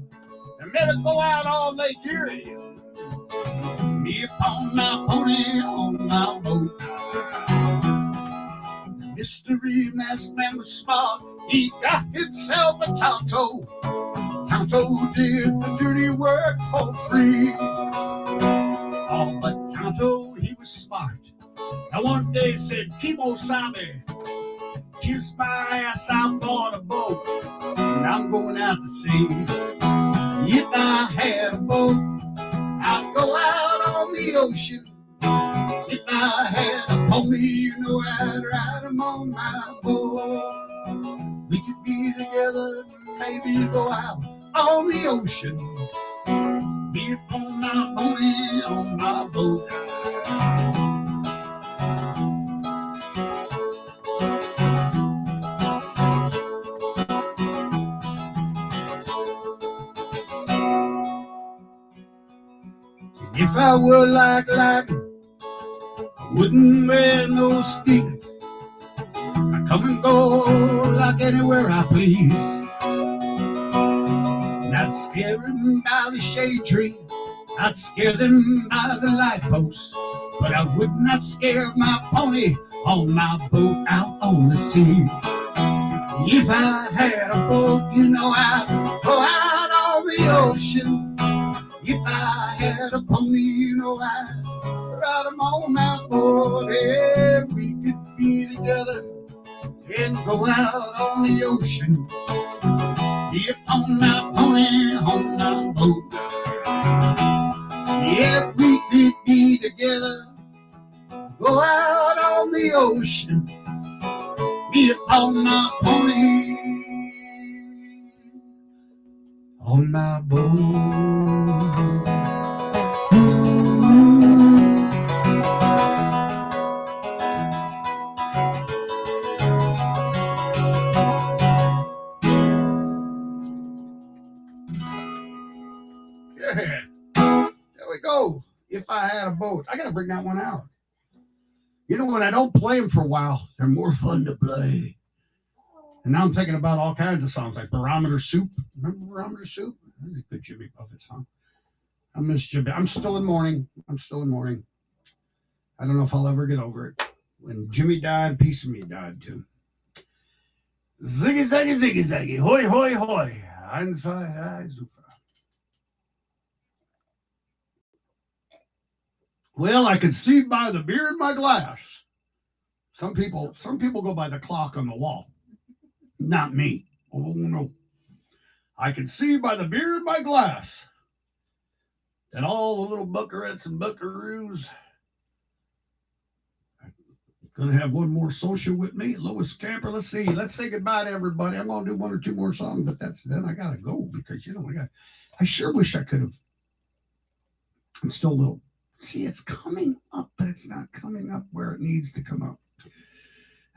and let us go out on Lake Erie. Me upon my pony on my boat. The mystery masked man was smart. He got himself a Tonto. Tonto did the dirty work for free. Oh, but Tonto, he was smart. Now one day he said, Kimo-sami, kiss my ass, I'm on a boat. And I'm going out to sea. If I had a boat, I'd go out on the ocean. If I had a pony, you know I'd ride him on my boat. We could be together, maybe go out on the ocean. Be on my pony, on my boat. If I were like lightning, I wouldn't wear no sneakers. I come and go like anywhere I please. Not scare them by the shade tree, not scare them by the light post, but I would not scare my pony on my boat out on the sea. If I had a boat, you know I'd go out on the ocean. If I had a pony, you know I'd ride him on my boat. Yeah, we could be together and go out on the ocean. If on my pony, on my boat. Yeah, we could be together, go out on the ocean. If on my pony, on my boat. Yeah, there we go. If I had a boat, I gotta bring that one out. You know, when I don't play them for a while, they're more fun to play. And now I'm thinking about all kinds of songs like Barometer Soup. Remember Barometer Soup? That's a good Jimmy Buffett song. I miss Jimmy. I'm still in mourning. I don't know if I'll ever get over it. When Jimmy died, a piece of me died too. Ziggy, zaggy, ziggy, zaggy. Hoi, hoi, hoi. Eins, zwei, drei, super. Well, I can see by the beer in my glass. Some people go by the clock on the wall. Not me. Oh, no. I can see by the beer in my glass that all the little buckarettes and buckaroos are going to have one more social with me. Lois Camper, let's see. Let's say goodbye to everybody. I'm going to do one or two more songs, but then I got to go because, you know, I sure wish I could have. I'm still a little. See, it's coming up, but it's not coming up where it needs to come up.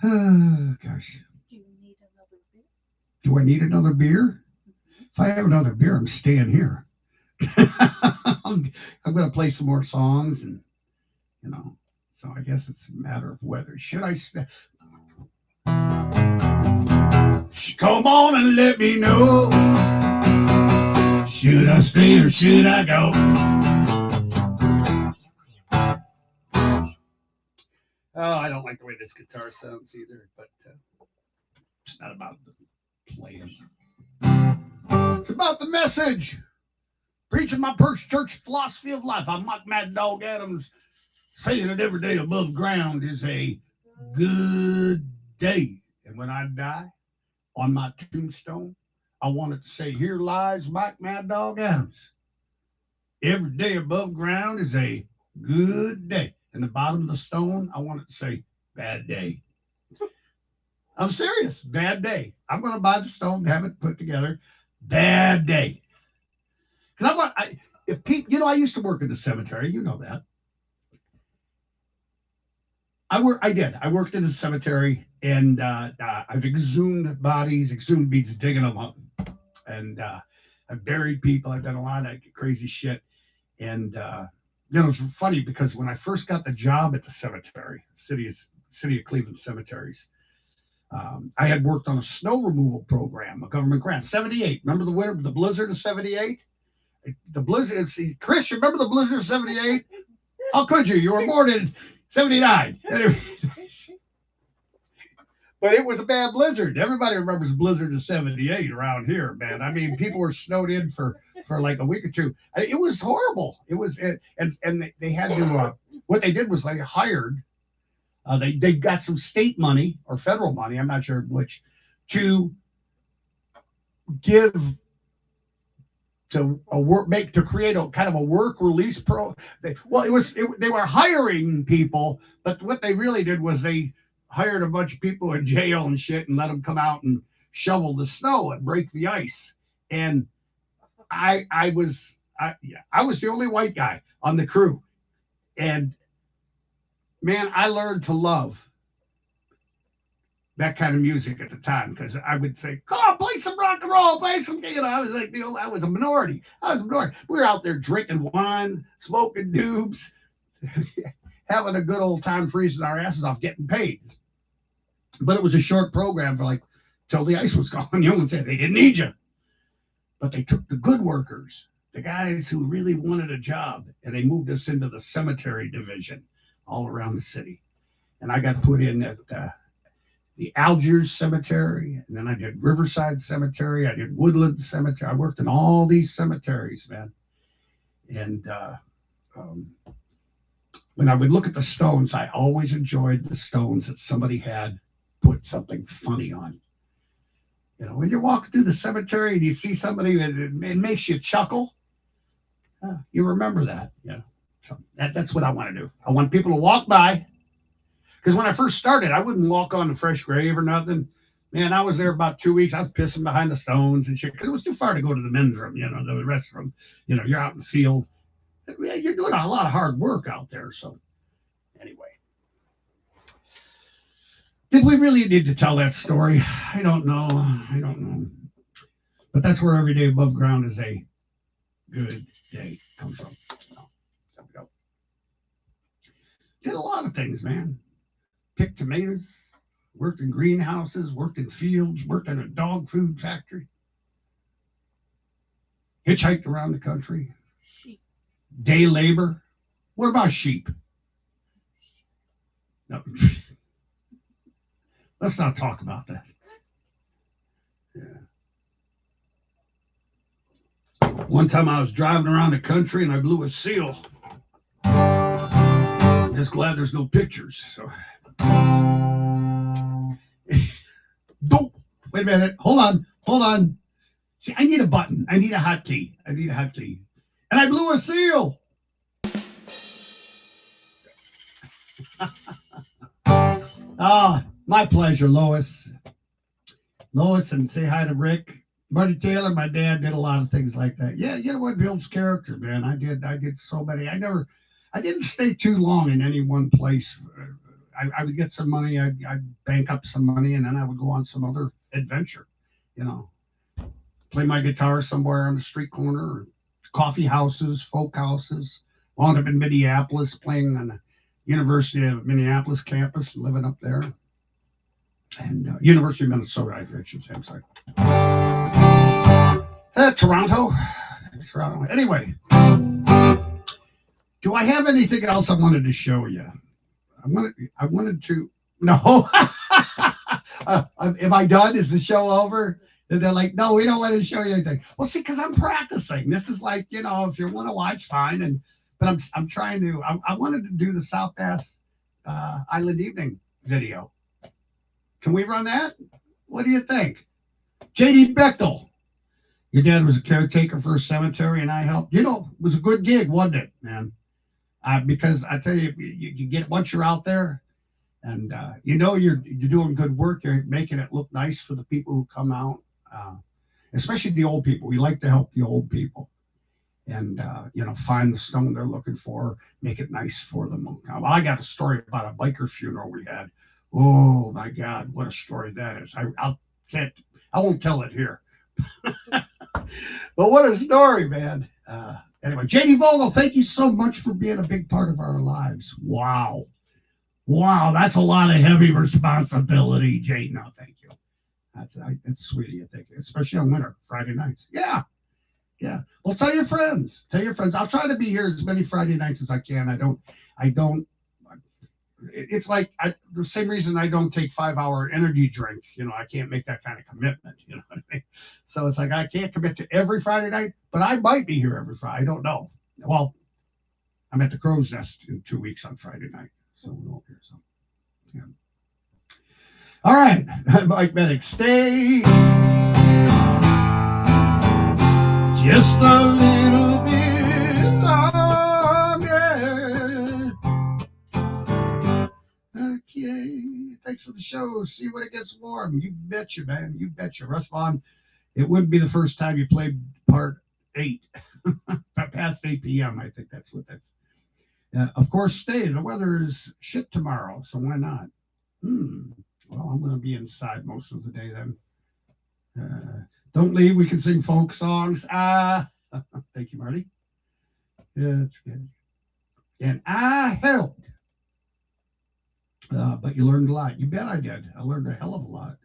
Oh, gosh. Do you need another beer? Do I need another beer? If I have another beer, I'm staying here. I'm going to play some more songs, and, you know, so I guess it's a matter of whether. Should I stay? Come on and let me know. Should I stay or should I go? Oh, I don't like the way this guitar sounds either, but it's not about the playing. It's about the message. Preaching my Perch Church philosophy of life. I'm Mike Mad Dog Adams, saying that every day above ground is a good day. And when I die, on my tombstone, I want it to say, here lies Mike Mad Dog Adams. Every day above ground is a good day. And the bottom of the stone, I want it to say, bad day. I'm serious, bad day. I'm going to buy the stone, have it put together, bad day. Because if Pete, you know, I used to work in the cemetery, you know that. I worked in the cemetery, and I've exhumed bodies, exhumed beads, digging them up. And I've buried people. I've done a lot of crazy shit. And, you know, it's funny because when I first got the job at the cemetery, City of Cleveland Cemeteries, I had worked on a snow removal program, a government grant, 78. Remember the winter, the blizzard of 78? The blizzard, see, Chris, you remember the blizzard of 78? How could you? You were born in 79. But it was a bad blizzard. Everybody remembers blizzard of 78 around here, man. I mean, people were snowed in for like a week or two. It was horrible. It was, and they had to, what they did was they hired, they got some state money or federal money, I'm not sure which, to give to create a kind of a work release they were hiring people, but what they really did was they hired a bunch of people in jail and shit and let them come out and shovel the snow and break the ice. And I was the only white guy on the crew. And man, I learned to love that kind of music at the time, because I would say, come on, play some rock and roll, play some, I was like, I was a minority. We were out there drinking wine, smoking doobs, having a good old time, freezing our asses off, getting paid. But it was a short program for like till the ice was gone. You know, and said they didn't need you. But they took the good workers, the guys who really wanted a job, and they moved us into the cemetery division all around the city. And I got put in at the Algiers Cemetery, and then I did Riverside Cemetery, I did Woodland Cemetery. I worked in all these cemeteries, man. And when I would look at the stones, I always enjoyed the stones that somebody had put something funny on. You know, when you're walking through the cemetery and you see somebody that it makes you chuckle, you remember that. Yeah. So that's what I want to do. I want people to walk by. Because when I first started, I wouldn't walk on a fresh grave or nothing. Man, I was there about 2 weeks. I was pissing behind the stones and shit because it was too far to go to the men's room, you know, the restroom. You know, you're out in the field. You're doing a lot of hard work out there. So anyway. Did we really need to tell that story? I don't know. But that's where every day above ground is a good day comes from. So, there we go. Did a lot of things, man. Picked tomatoes, worked in greenhouses, worked in fields, worked in a dog food factory. Hitchhiked around the country. Sheep. Day labor. What about sheep? No. Let's not talk about that. Yeah. One time I was driving around the country and I blew a seal. Just glad there's no pictures. So. Don't wait a minute. Hold on. See, I need a button. I need a hotkey. And I blew a seal. My pleasure, Lois. And say hi to Rick. Buddy Taylor, my dad did a lot of things like that. Yeah, you know what builds character, man. I did so many. I didn't stay too long in any one place. I would get some money, I'd bank up some money, and then I would go on some other adventure, you know, play my guitar somewhere on the street corner, or coffee houses, folk houses. Wound up in Minneapolis, playing on the University of Minneapolis campus, living up there. And University of Minnesota, I should say, I'm sorry. Toronto. Anyway, do I have anything else I wanted to show you? I wanted to. No. Am I done? Is the show over? And they're like, no, we don't want to show you anything. Well, see, because I'm practicing. This is like, you know, if you want to watch, fine. But I'm trying to. I wanted to do the South Pass Island Evening video. Can we run that? What do you think? J.D. Bechtel. Your dad was a caretaker for a cemetery, and I helped. You know, it was a good gig, wasn't it, man? Because I tell you, you get once you're out there, and you know you're doing good work. You're making it look nice for the people who come out, especially the old people. We like to help the old people, and you know, find the stone they're looking for, make it nice for them. Well, I got a story about a biker funeral we had. Oh my God, what a story that is! I won't tell it here. But what a story, man. Anyway, J.D. Vogel, thank you so much for being a big part of our lives. Wow. Wow, that's a lot of heavy responsibility, Jay. No, thank you. That's sweet of you. Thank you. Especially on winter, Friday nights. Yeah. Yeah. Well, tell your friends. Tell your friends. I'll try to be here as many Friday nights as I can. I don't, it's like the same reason I don't take 5-hour energy drink. I can't make that kind of commitment. You know what I mean? So it's like I can't commit to every Friday night, but I might be here every Friday. I don't know. Well, I'm at the Crow's Nest in 2 weeks on Friday night. So we won't hear some. Yeah. All right. Mike Medic, stay just a little bit longer. Okay. Thanks for the show. See when it gets warm. You betcha, man. You betcha. Russ Vaughn, it wouldn't be the first time you played part 8. Past 8 p.m. I think that's what that's. Of course, stay. The weather is shit tomorrow, so why not? Well, I'm going to be inside most of the day then. Don't leave. We can sing folk songs. Thank you, Marty. Yeah, that's good. And I helped. But you learned a lot. You bet I did. I learned a hell of a lot.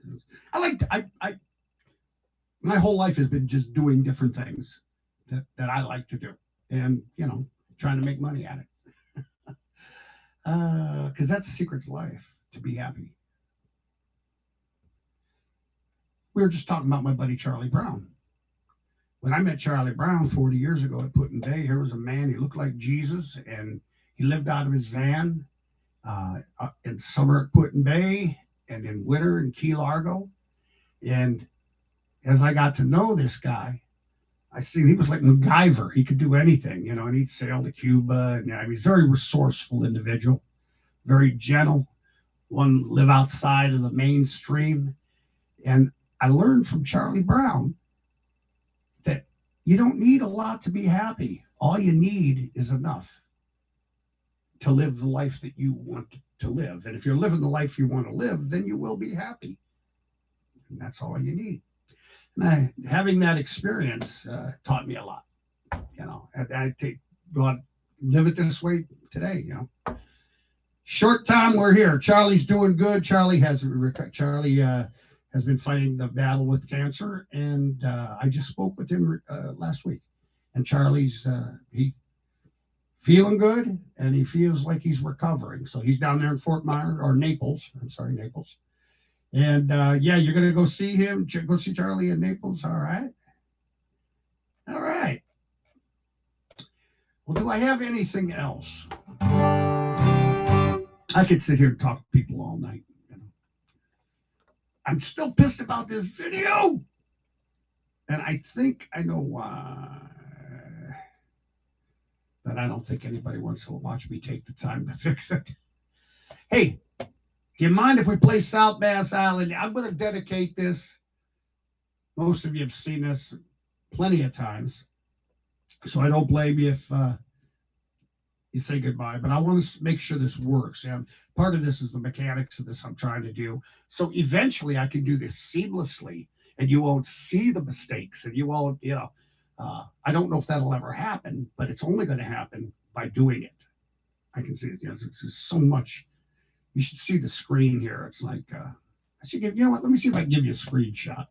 My whole life has been just doing different things that I like to do, and trying to make money at it. Because that's the secret to life, to be happy. We were just talking about my buddy Charlie Brown. When I met Charlie Brown 40 years ago at Put-in Bay, here was a man, he looked like Jesus, and he lived out of his van in summer at Put-in Bay and in winter in Key Largo. And as I got to know this guy, I see he was like MacGyver. He could do anything, and he'd sail to Cuba. And he's a very resourceful individual, very gentle, one live outside of the mainstream. And I learned from Charlie Brown that you don't need a lot to be happy. All you need is enough to live the life that you want to live. And if you're living the life you want to live, then you will be happy. And that's all you need. And having that experience taught me a lot. I go out, live it this way today. Short time we're here. Charlie's doing good. Charlie has been fighting the battle with cancer, and I just spoke with him last week. And Charlie's he feeling good, and he feels like he's recovering. So he's down there in Fort Myers or Naples. I'm sorry, Naples. And you're going to go see him, go see Charlie in Naples. All right. All right. Well, do I have anything else? I could sit here and talk to people all night. I'm still pissed about this video. And I think I know why. But I don't think anybody wants to watch me take the time to fix it. Hey, do you mind if we play South Bass Island? I'm going to dedicate this. Most of you have seen this plenty of times. So I don't blame you if you say goodbye. But I want to make sure this works. And part of this is the mechanics of this I'm trying to do. So eventually I can do this seamlessly. And you won't see the mistakes. And you won't, I don't know if that'll ever happen. But it's only going to happen by doing it. I can see it. It's so much. You should see the screen here. It's like, I should give, let me see if I can give you a screenshot.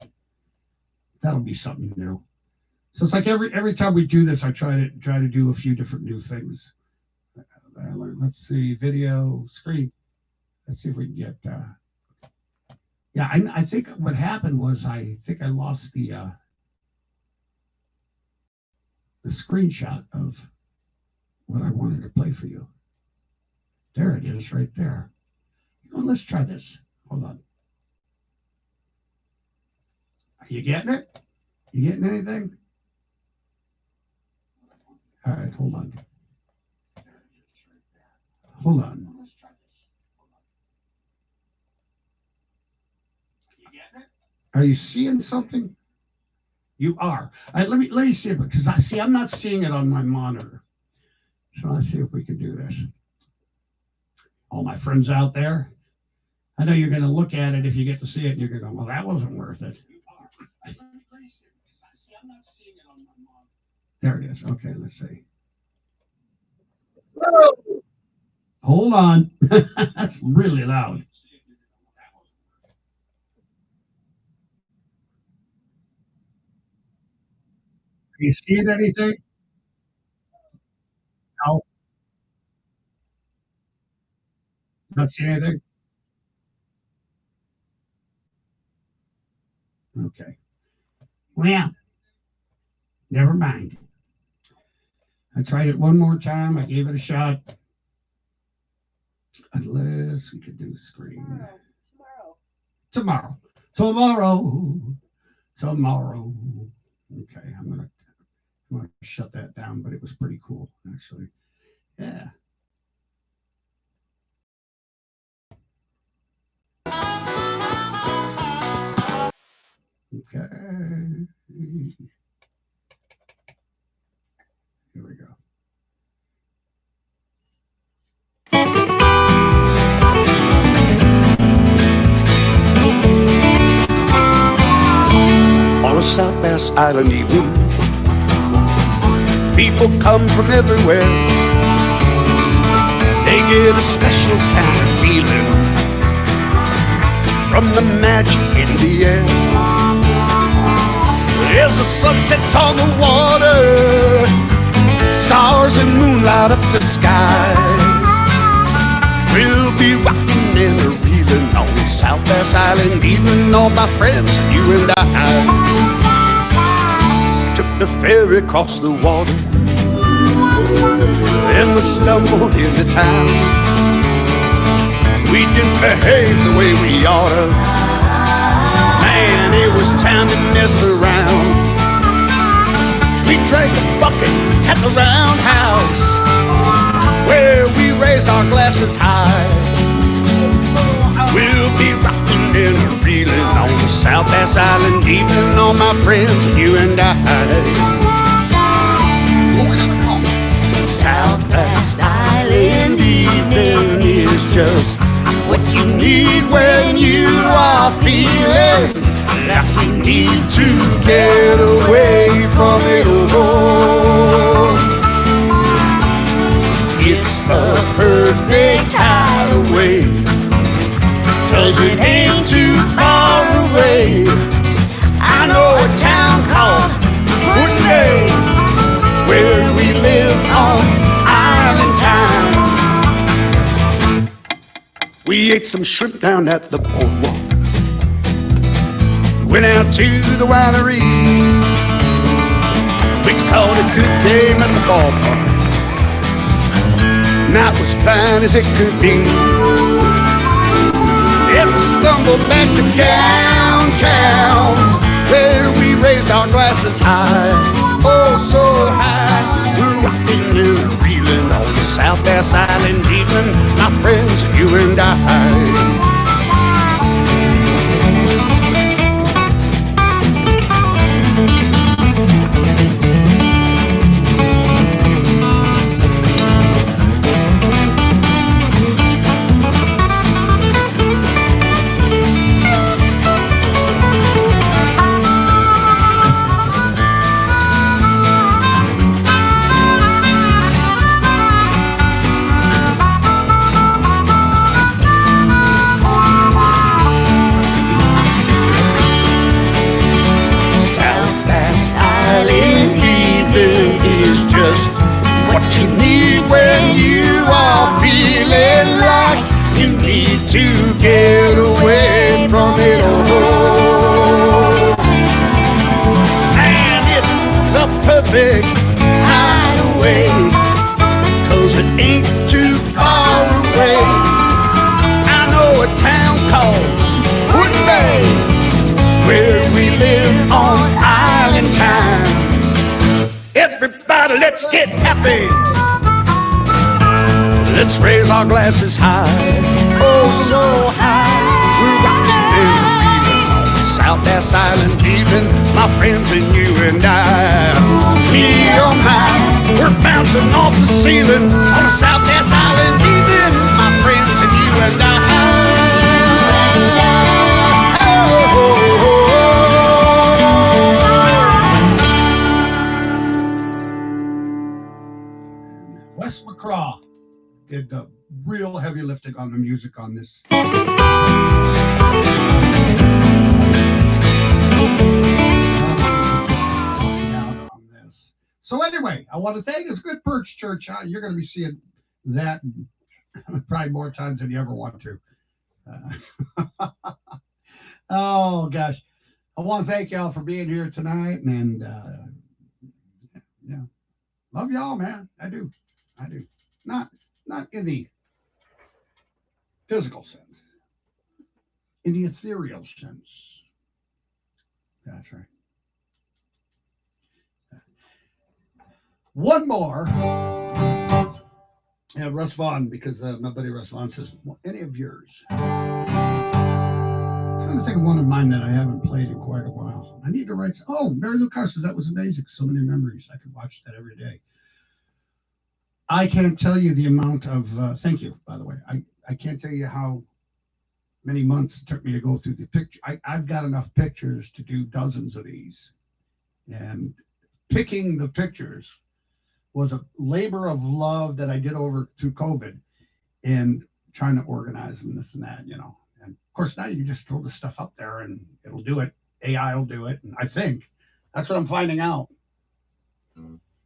That'll be something new. So it's like every time we do this, I try to do a few different new things. Let's see, video, screen. Let's see if we can get, I think what happened was I think I lost the screenshot of what I wanted to play for you. There it is right there. Well, let's try this. Hold on. Are you getting it? You getting anything? All right, hold on. Hold on. Let's try this. You getting it? Are you seeing something? You are. All right, let me see it because I'm not seeing it on my monitor. So let's see if we can do this. All my friends out there, I know you're going to look at it if you get to see it, and you're going to go, well, that wasn't worth it. Let me see it, because I'm not seeing it on my monitor. There it is. Okay, let's see. Hold on. That's really loud. Are you seeing anything? No, not seeing anything. Okay. Well, never mind. I tried it one more time. I gave it a shot. Unless we could do screen. Tomorrow. Tomorrow. Okay, I'm gonna shut that down, but it was pretty cool, actually. Yeah. Okay. Here we go. On a South Bass Island evening, people come from everywhere. They get a special kind of feeling from the magic in the air. As the sun sets on the water, stars and moonlight up the sky, we'll be rocking and reeling on South Bass Island evening, all my friends, you and I. Took the ferry across the water, and we stumbled into town. We didn't behave the way we oughta. Man, it was time to mess around. We drank a bucket at the roundhouse, where we raised our glasses high. We'll be rocking and reeling on the South Bass Island evening, all my friends, you and I. South Bass Island evening is just what you need when you are feeling like you need to get away from it all. It's the perfect hideaway, 'cause it ain't too far away. I know a town called Jubilee, where we live on Island Time. We ate some shrimp down at the boardwalk, went out to the winery. We called a good game at the ballpark. Night was fine as it could be. And we stumbled back to downtown, where we raised our glasses high, oh so high. We're rocking and reeling on the South Bass Island evening, my friends, you and I. What you need when you are feeling like you need to get away from it all. And it's the perfect hideaway, 'cause it ain't too far away. I know a town called Jubilee, where we live on Island Time. Everybody, let's get happy. Let's raise our glasses high, oh so high. We're rocking and reeling on the South Bass Island evening, my friends and you and I. We oh my, we're bouncing off the ceiling on the South Bass Island evening, my friends and you and I. Wes McCraw. did the real heavy lifting on the music on this. So anyway, I want to thank this good Perch Church. You're going to be seeing that probably more times than you ever want to. Oh gosh, I want to thank y'all for being here tonight, and yeah, love y'all, man. I do. Not in the physical sense, in the ethereal sense. That's right. One more. Yeah, Russ Vaughn, because my buddy Russ Vaughn says, well, any of yours? I'm trying to think of one of mine that I haven't played in quite a while. I need to write. Oh, Mary Lou Carr says that was amazing. So many memories. I could watch that every day. I can't tell you the amount of, thank you, by the way. I can't tell you how many months it took me to go through the picture. I've got enough pictures to do dozens of these. And picking the pictures was a labor of love that I did over through COVID and trying to organize them, this and that, you know. And of course, now you can just throw the stuff up there and it'll do it. AI will do it. And I think that's what I'm finding out.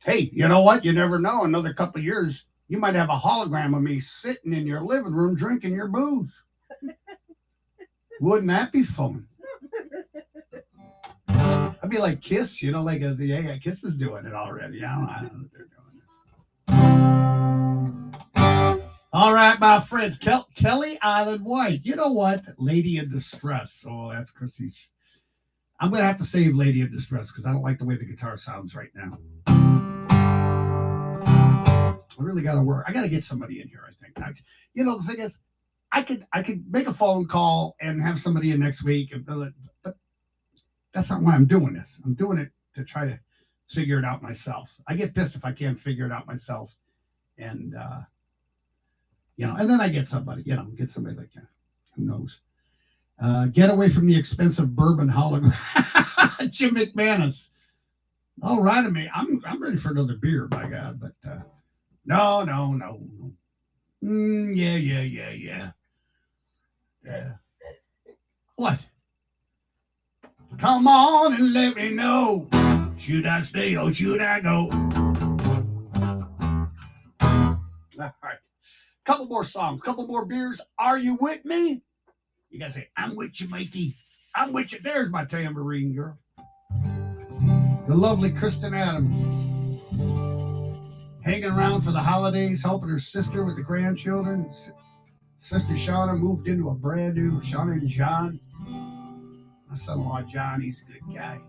Hey, you know what? You never know. Another couple of years, you might have a hologram of me sitting in your living room drinking your booze. Wouldn't that be fun? I'd be like Kiss, you know, like the AI Kiss is doing it already. I don't know what they're doing. All right, my friends, Kelly Island White. You know what? Lady in Distress. Oh, that's Chrissy's. I'm going to have to save Lady in Distress because I don't like the way the guitar sounds right now. I really got to work. I got to get somebody in here, I think. You know, the thing is, I could make a phone call and have somebody in next week, but that's not why I'm doing this. I'm doing it to try to figure it out myself. I get pissed if I can't figure it out myself. And, you know, and then I get somebody, you know, get somebody like, who knows? Get away from the expensive bourbon hologram. Jim McManus. All right, I'm ready for another beer, by God, but no. Yeah. What? Come on and let me know. Should I stay or should I go? All right. Couple more songs, couple more beers. Are you with me? You gotta say, I'm with you, matey. I'm with you. There's my tambourine girl. The lovely Kristen Adams. Hanging around for the holidays, helping her sister with the grandchildren. Sister Shauna moved into a brand new, Shauna and John. My son-in-law, John, he's a good guy.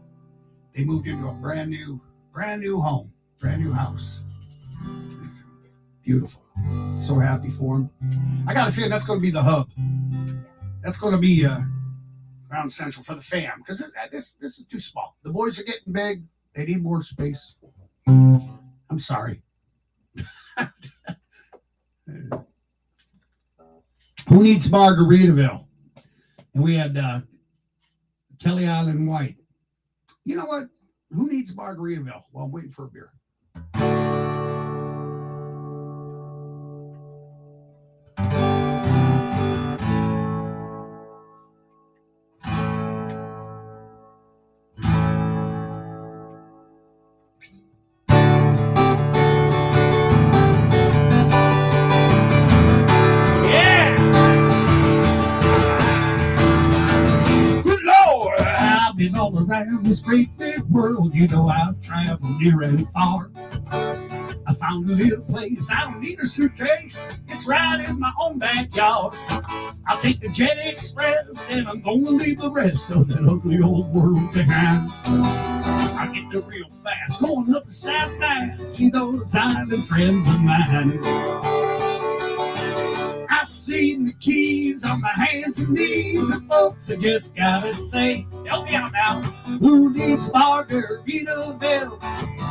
They moved into a brand new home, brand new house. It's beautiful. So happy for him. I got a feeling that's going to be the hub. That's going to be Ground Central for the fam, because this is too small. The boys are getting big. They need more space. I'm sorry. Who needs Margaritaville? And we had Kelly Island White. You know what? Who needs Margaritaville? Well, I'm waiting for a beer. All around this great big world, you know I've traveled near and far. I found a little place, I don't need a suitcase, it's right in my own backyard. I'll take the Jet Express and I'm gonna leave the rest of that ugly old world behind. I get there real fast, going up to South Mass, see those island friends of mine. I seen the keys on my hands and knees, and folks, I just gotta say, help me out now. Who needs Margaritaville?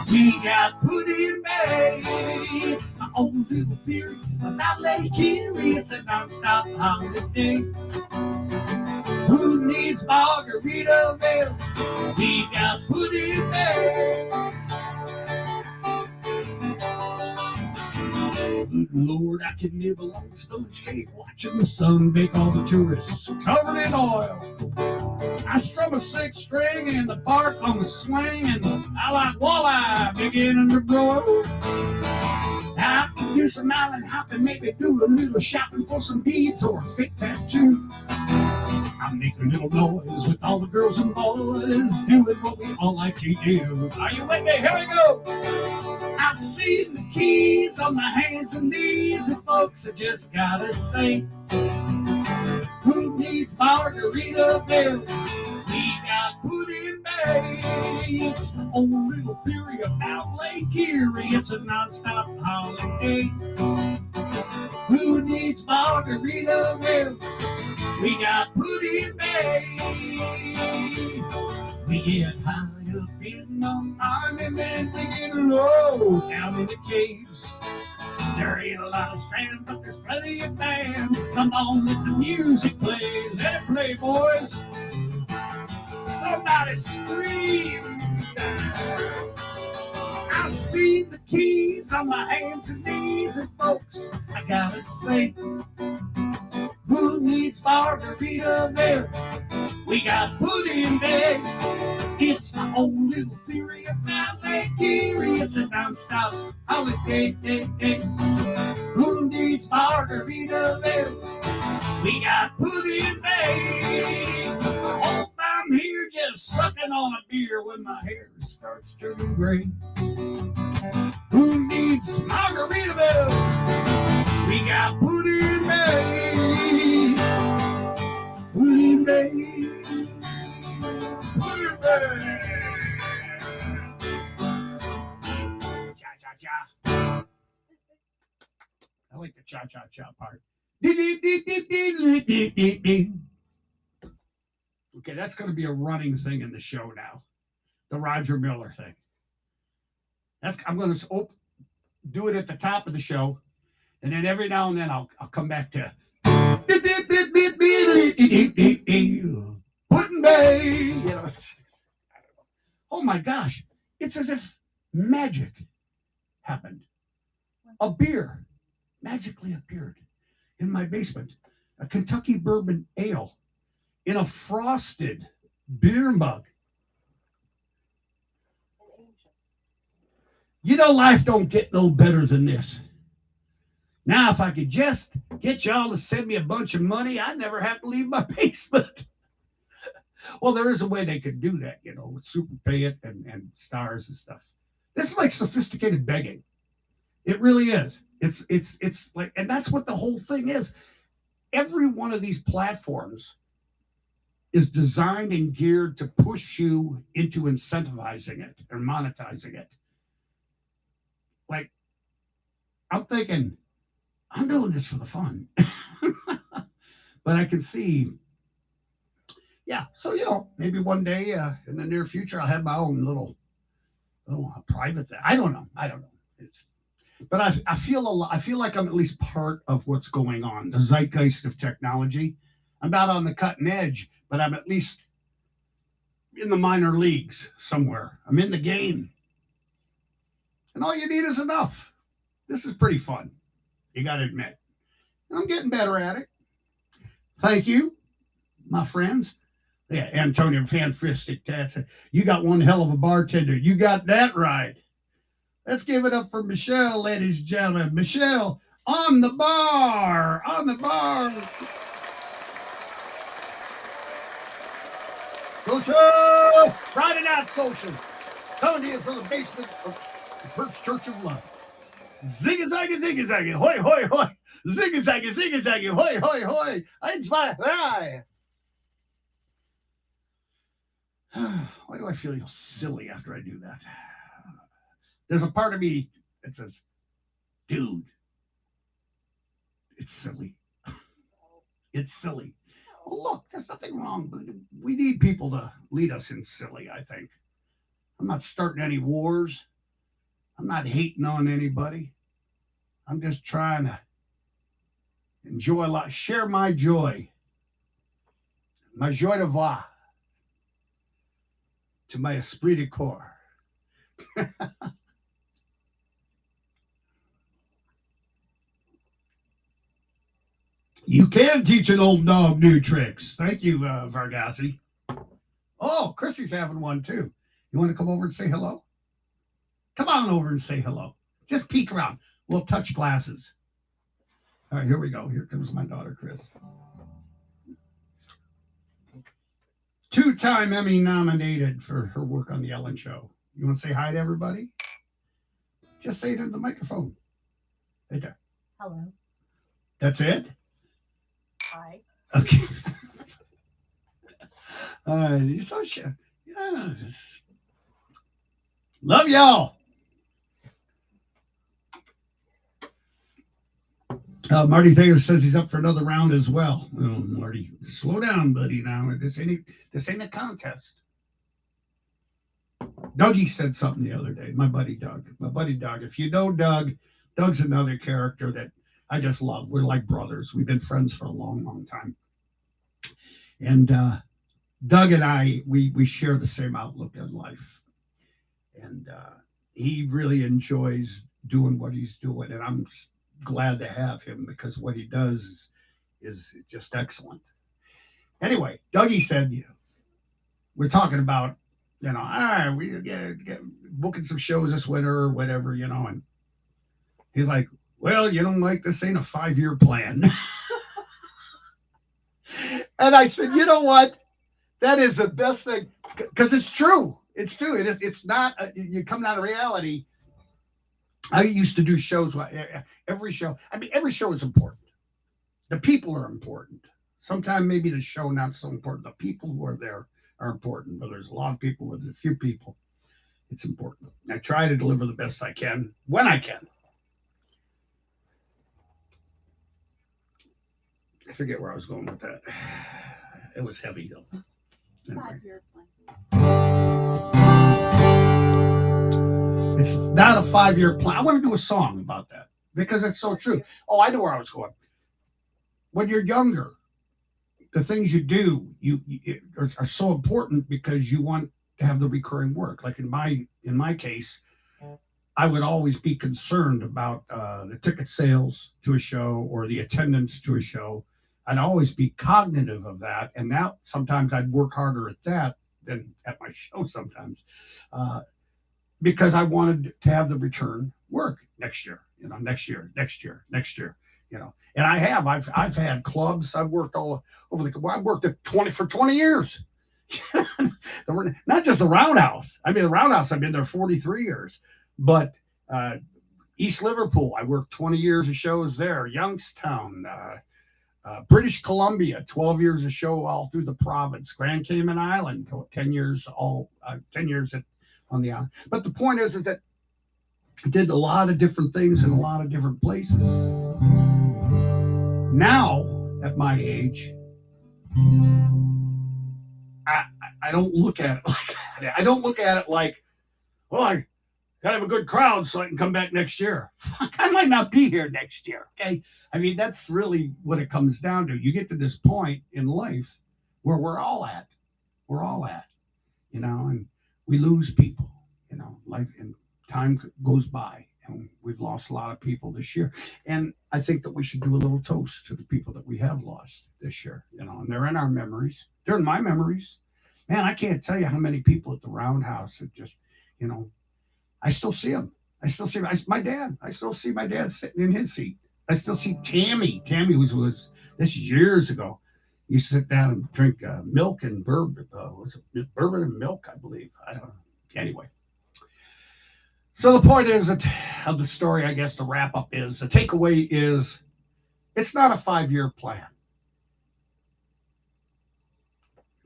We got put in May. It's my own little theory about Lake Erie. It's a non-stop holiday. Who needs Margaritaville? We got put in May. Good Lord, I can nibble on Stone Gate, watching the sun bake all the tourists covered in oil. I strum a six string and the bark on the swing, and I like walleye beginning to grow. I can do some island hopping, maybe do a little shopping for some beads or a fake tattoo. I make a little noise with all the girls and boys, doing what we all like to do. Are you with me? Here we go. I see the keys on my hands and knees, and folks, I just gotta say, who needs Margaritaville? We got Pudding Bay. It's my own little theory about Lake Erie. It's a non-stop holiday. Who needs Margaritaville? We got Pudding Bay. We get high up in the morning and we get low down in the caves. There ain't a lot of sand, but there's plenty of bands. Come on, let the music play. Let it play, boys. Somebody scream. I see the keys on my hands and knees, and folks, I gotta say, who needs Margaritaville? We got Pudding Bay. It's my own little theory about Lake Erie. It's a non-stop holiday. Who needs Margaritaville? We got Pudding Bay. Hope I'm here just sucking on a beer when my hair starts turning gray. Who needs Margaritaville? We got Pudding Bay. Pudding Bay. Pudding Bay. Cha-cha-cha. I like the cha-cha-cha part. Okay, that's going to be a running thing in the show now. The Roger Miller thing. I'm going to do it at the top of the show, and then every now and then I'll come back to Pudding Bay. You know, oh my gosh, it's as if magic happened. A beer magically appeared in my basement, a Kentucky bourbon ale in a frosted beer mug. You know, life don't get no better than this. Now, if I could just get y'all to send me a bunch of money, I'd never have to leave my basement. Well, there is a way they could do that, you know, with Super Pay It and stars and stuff. This is like sophisticated begging. It really is. It's like, and that's what the whole thing is. Every one of these platforms is designed and geared to push you into incentivizing it and monetizing it. Like, I'm thinking, I'm doing this for the fun. But I can see, yeah, so, you know, maybe one day in the near future, I'll have my own little private thing. I don't know. But I feel like I'm at least part of what's going on, the zeitgeist of technology. I'm not on the cutting edge, but I'm at least in the minor leagues somewhere. I'm in the game. And all you need is enough. This is pretty fun, you got to admit. And I'm getting better at it. Thank you, my friends. Yeah, Antonio Fanfistic, you got one hell of a bartender. You got that right. Let's give it up for Michelle, ladies and gentlemen. Michelle, on the bar. Social! Friday Night Social. Coming to you from the basement of the Perch Church of Love. Ziggy-zaggy, ziggy-zaggy, hoi, hoi, hoi. Ziggy-zaggy, ziggy-zaggy, hoi, hoi, hoi. Eins, zwei, drei. Why do I feel silly after I do that? There's a part of me that says, dude, it's silly. It's silly. Well, look, there's nothing wrong, but we need people to lead us in silly, I think. I'm not starting any wars. I'm not hating on anybody. I'm just trying to enjoy life, share my joy de vivre to my esprit de corps. You can teach an old dog new tricks. Thank you, Vargassi. Oh, Chrissy's having one too. You want to come over and say hello? Come on over and say hello. Just peek around. We'll touch glasses. All right, here we go. Here comes my daughter, Chris. 2-time Emmy nominated for her work on the Ellen Show. You want to say hi to everybody? Just say it into the microphone. Right there. Hello. That's it? Hi. Okay. You're so sure. Yeah. Love y'all. Marty Thayer says he's up for another round as well. Oh, Marty, slow down, buddy. Now this ain't a contest. Dougie said something the other day. My buddy Doug. If you know Doug, Doug's another character that I just love. We're like brothers. We've been friends for a long, long time. And Doug and I, we share the same outlook on life. And he really enjoys doing what he's doing. And I'm glad to have him because what he does is just excellent. Anyway, Dougie said, we're talking about, we get booking some shows this winter or whatever, and he's like, well, this ain't a 5-year plan. And I said, you know what? That is the best thing because it's true. It's true. It's not, you come out of reality. I used to do shows, every show is important. The people are important. Sometimes maybe the show not so important. The people who are there are important, but there's a lot of people with a few people. It's important. I try to deliver the best I can when I can. I forget where I was going with that. It was heavy though. Anyway. 5-year plan. It's not a 5-year plan. I want to do a song about that because it's so true. Oh, I know where I was going. When you're younger, the things you do are so important because you want to have the recurring work. Like in my case, I would always be concerned about the ticket sales to a show or the attendance to a show. I'd always be cognitive of that. And now sometimes I'd work harder at that than at my show sometimes. Because I wanted to have the return work next year, next year. And I've had clubs. I've worked all over I worked at 20 years. Not just the Roundhouse. I mean, the Roundhouse, I've been there 43 years, but East Liverpool, I worked 20 years of shows there. Youngstown, British Columbia, 12 years of show all through the province. Grand Cayman Island, 10 years on the island. But the point is that I did a lot of different things in a lot of different places. Now, at my age, I don't look at it like that. I don't look at it like, well, I gotta have a good crowd so I can come back next year. Fuck, I might not be here next year. Okay. I mean, that's really what it comes down to. You get to this point in life where we're all at, and we lose people, life and time goes by, and we've lost a lot of people this year. And I think that we should do a little toast to the people that we have lost this year, and they're in our memories. They're in my memories. Man, I can't tell you how many people at the Roundhouse that just, I still see them. My dad. I still see my dad sitting in his seat. I still see Tammy. Tammy was this is years ago. You sit down and drink milk and bourbon. Was it bourbon and milk? I believe. I don't know. Anyway. So the point is of the story, I guess, the wrap up is the takeaway is it's not a 5-year plan.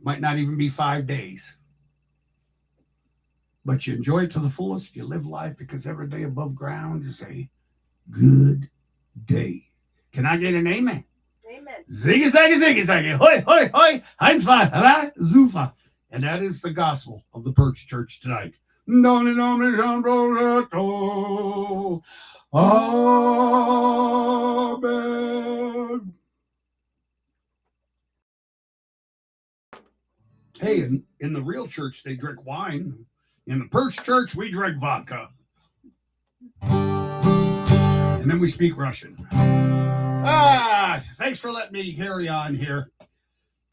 Might not even be 5 days. But you enjoy it to the fullest. You live life because every day above ground is a good day. Can I get an amen? Amen. Ziggy, zaggy, ziggy, zaggy. Hoi, hoi, hoi. Heinz, hara, zufa. And that is the gospel of the Perch Church tonight. Amen. Hey, in the real church, they drink wine. In the Perch Church, we drink vodka. And then we speak Russian. Ah! right. Thanks for letting me carry on here.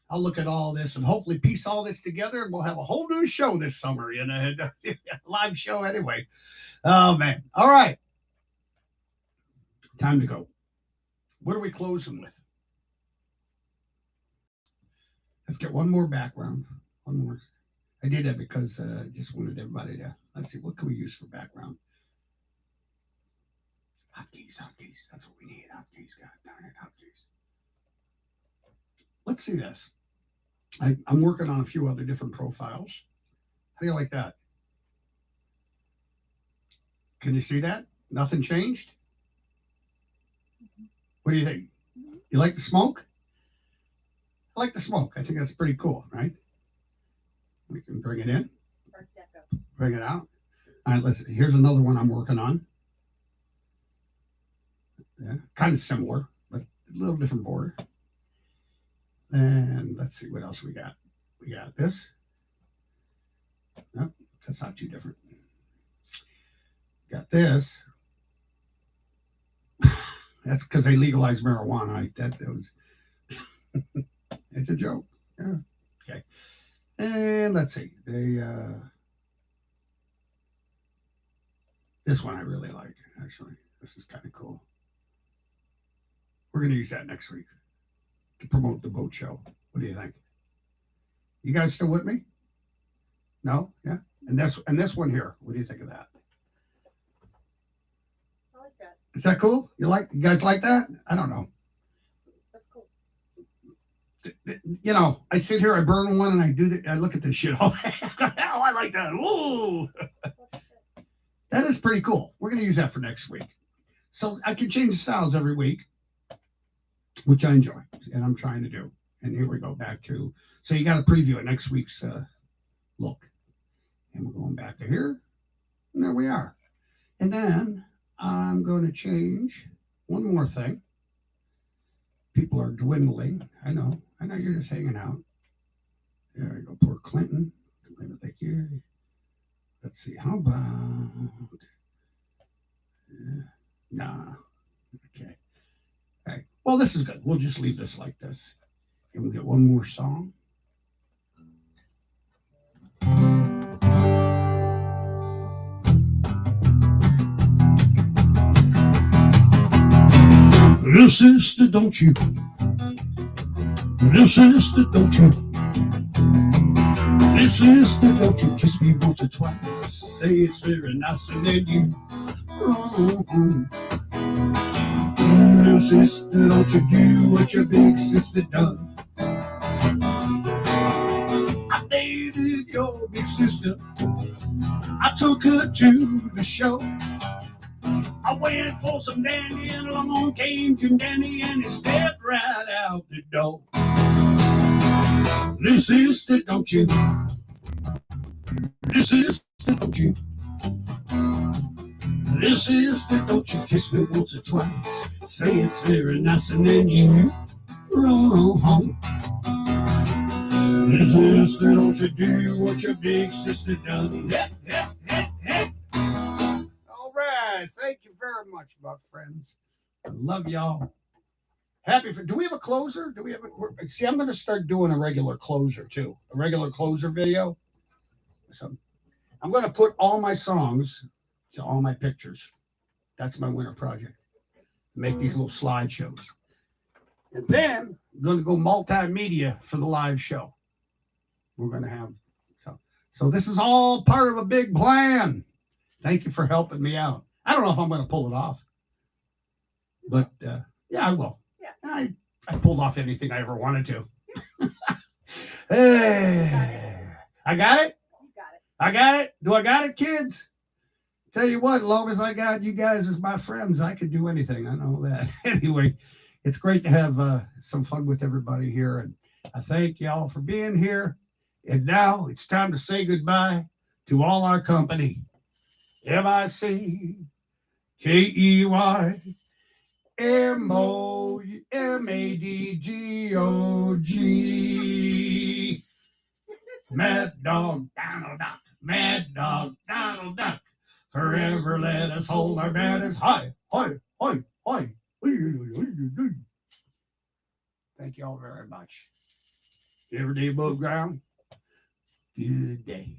I'll look at all this and hopefully piece all this together, and we'll have a whole new show this summer, live show anyway. Oh, man. All right. Time to go. What are we closing with? Let's get one more background. One more. I did that because I just wanted everybody to, let's see, what can we use for background? Hotkeys. That's what we need. Hotkeys. God darn it, hotkeys. Let's see this. I'm working on a few other different profiles. How do you like that? Can you see that? Nothing changed? What do you think? You like the smoke? I like the smoke. I think that's pretty cool, right? We can bring it in. Bring it out. All right, here's another one I'm working on. Yeah, kind of similar, but a little different border. And let's see what else we got. We got this. Nope, that's not too different. Got this. That's because they legalized marijuana. That was. It's a joke. Yeah. Okay. And let's see. This one I really like, actually. This is kind of cool. We're going to use that next week to promote the boat show. What do you think? You guys still with me? No? Yeah? And this one here, what do you think of that? I like that. Is that cool? You guys like that? I don't know. That's cool. You know, I sit here, I burn one, and I look at this shit. Oh, I like that. Ooh. That is pretty cool. We're going to use that for next week. So I can change the styles every week, which I enjoy, and I'm trying to do. And here we go back to, so you got a preview of next week's look. And we're going back to here. And there we are. And then I'm going to change one more thing. People are dwindling. I know you're just hanging out. There we go. Poor Clinton. Thank you. Let's see. How about? Nah. Okay. All right. Well, this is good. We'll just leave this like this. And we'll get one more song. Little sister, don't you? Little sister, don't you? Little sister, don't you kiss me once or twice? Say it's very nice and then you. Little sister, don't you do what your big sister done? I dated your big sister. I took her to the show. I went for some dandy and along came Jim Dandy and he stepped right out the door. Little sister, don't you? Little sister, don't you? Little sister, don't you kiss me once or twice? Say it's very nice and then you run home. Little sister, don't you do what your big sister done? All right, thank you very much, my friends. I love y'all. Do we have a closer? See, I'm going to start doing a regular closer too. A regular closer video. So I'm going to put all my songs to all my pictures. That's my winter project. Make these little slideshows. And then I'm going to go multimedia for the live show. We're going to have, so this is all part of a big plan. Thank you for helping me out. I don't know if I'm going to pull it off, but yeah, I will. Yeah. I pulled off anything I ever wanted to. Hey, I got it? You got it. I got it? Do I got it, kids? Tell you what, as long as I got you guys as my friends, I could do anything. I know that. Anyway, it's great to have some fun with everybody here. And I thank y'all for being here. And now it's time to say goodbye to all our company. MICKEYMOMADGOG. Mad Dog Donald Duck. Mad Dog Donald Duck. Forever let us hold our banners high, high, high, high. Thank you all very much. Every day above ground, good day.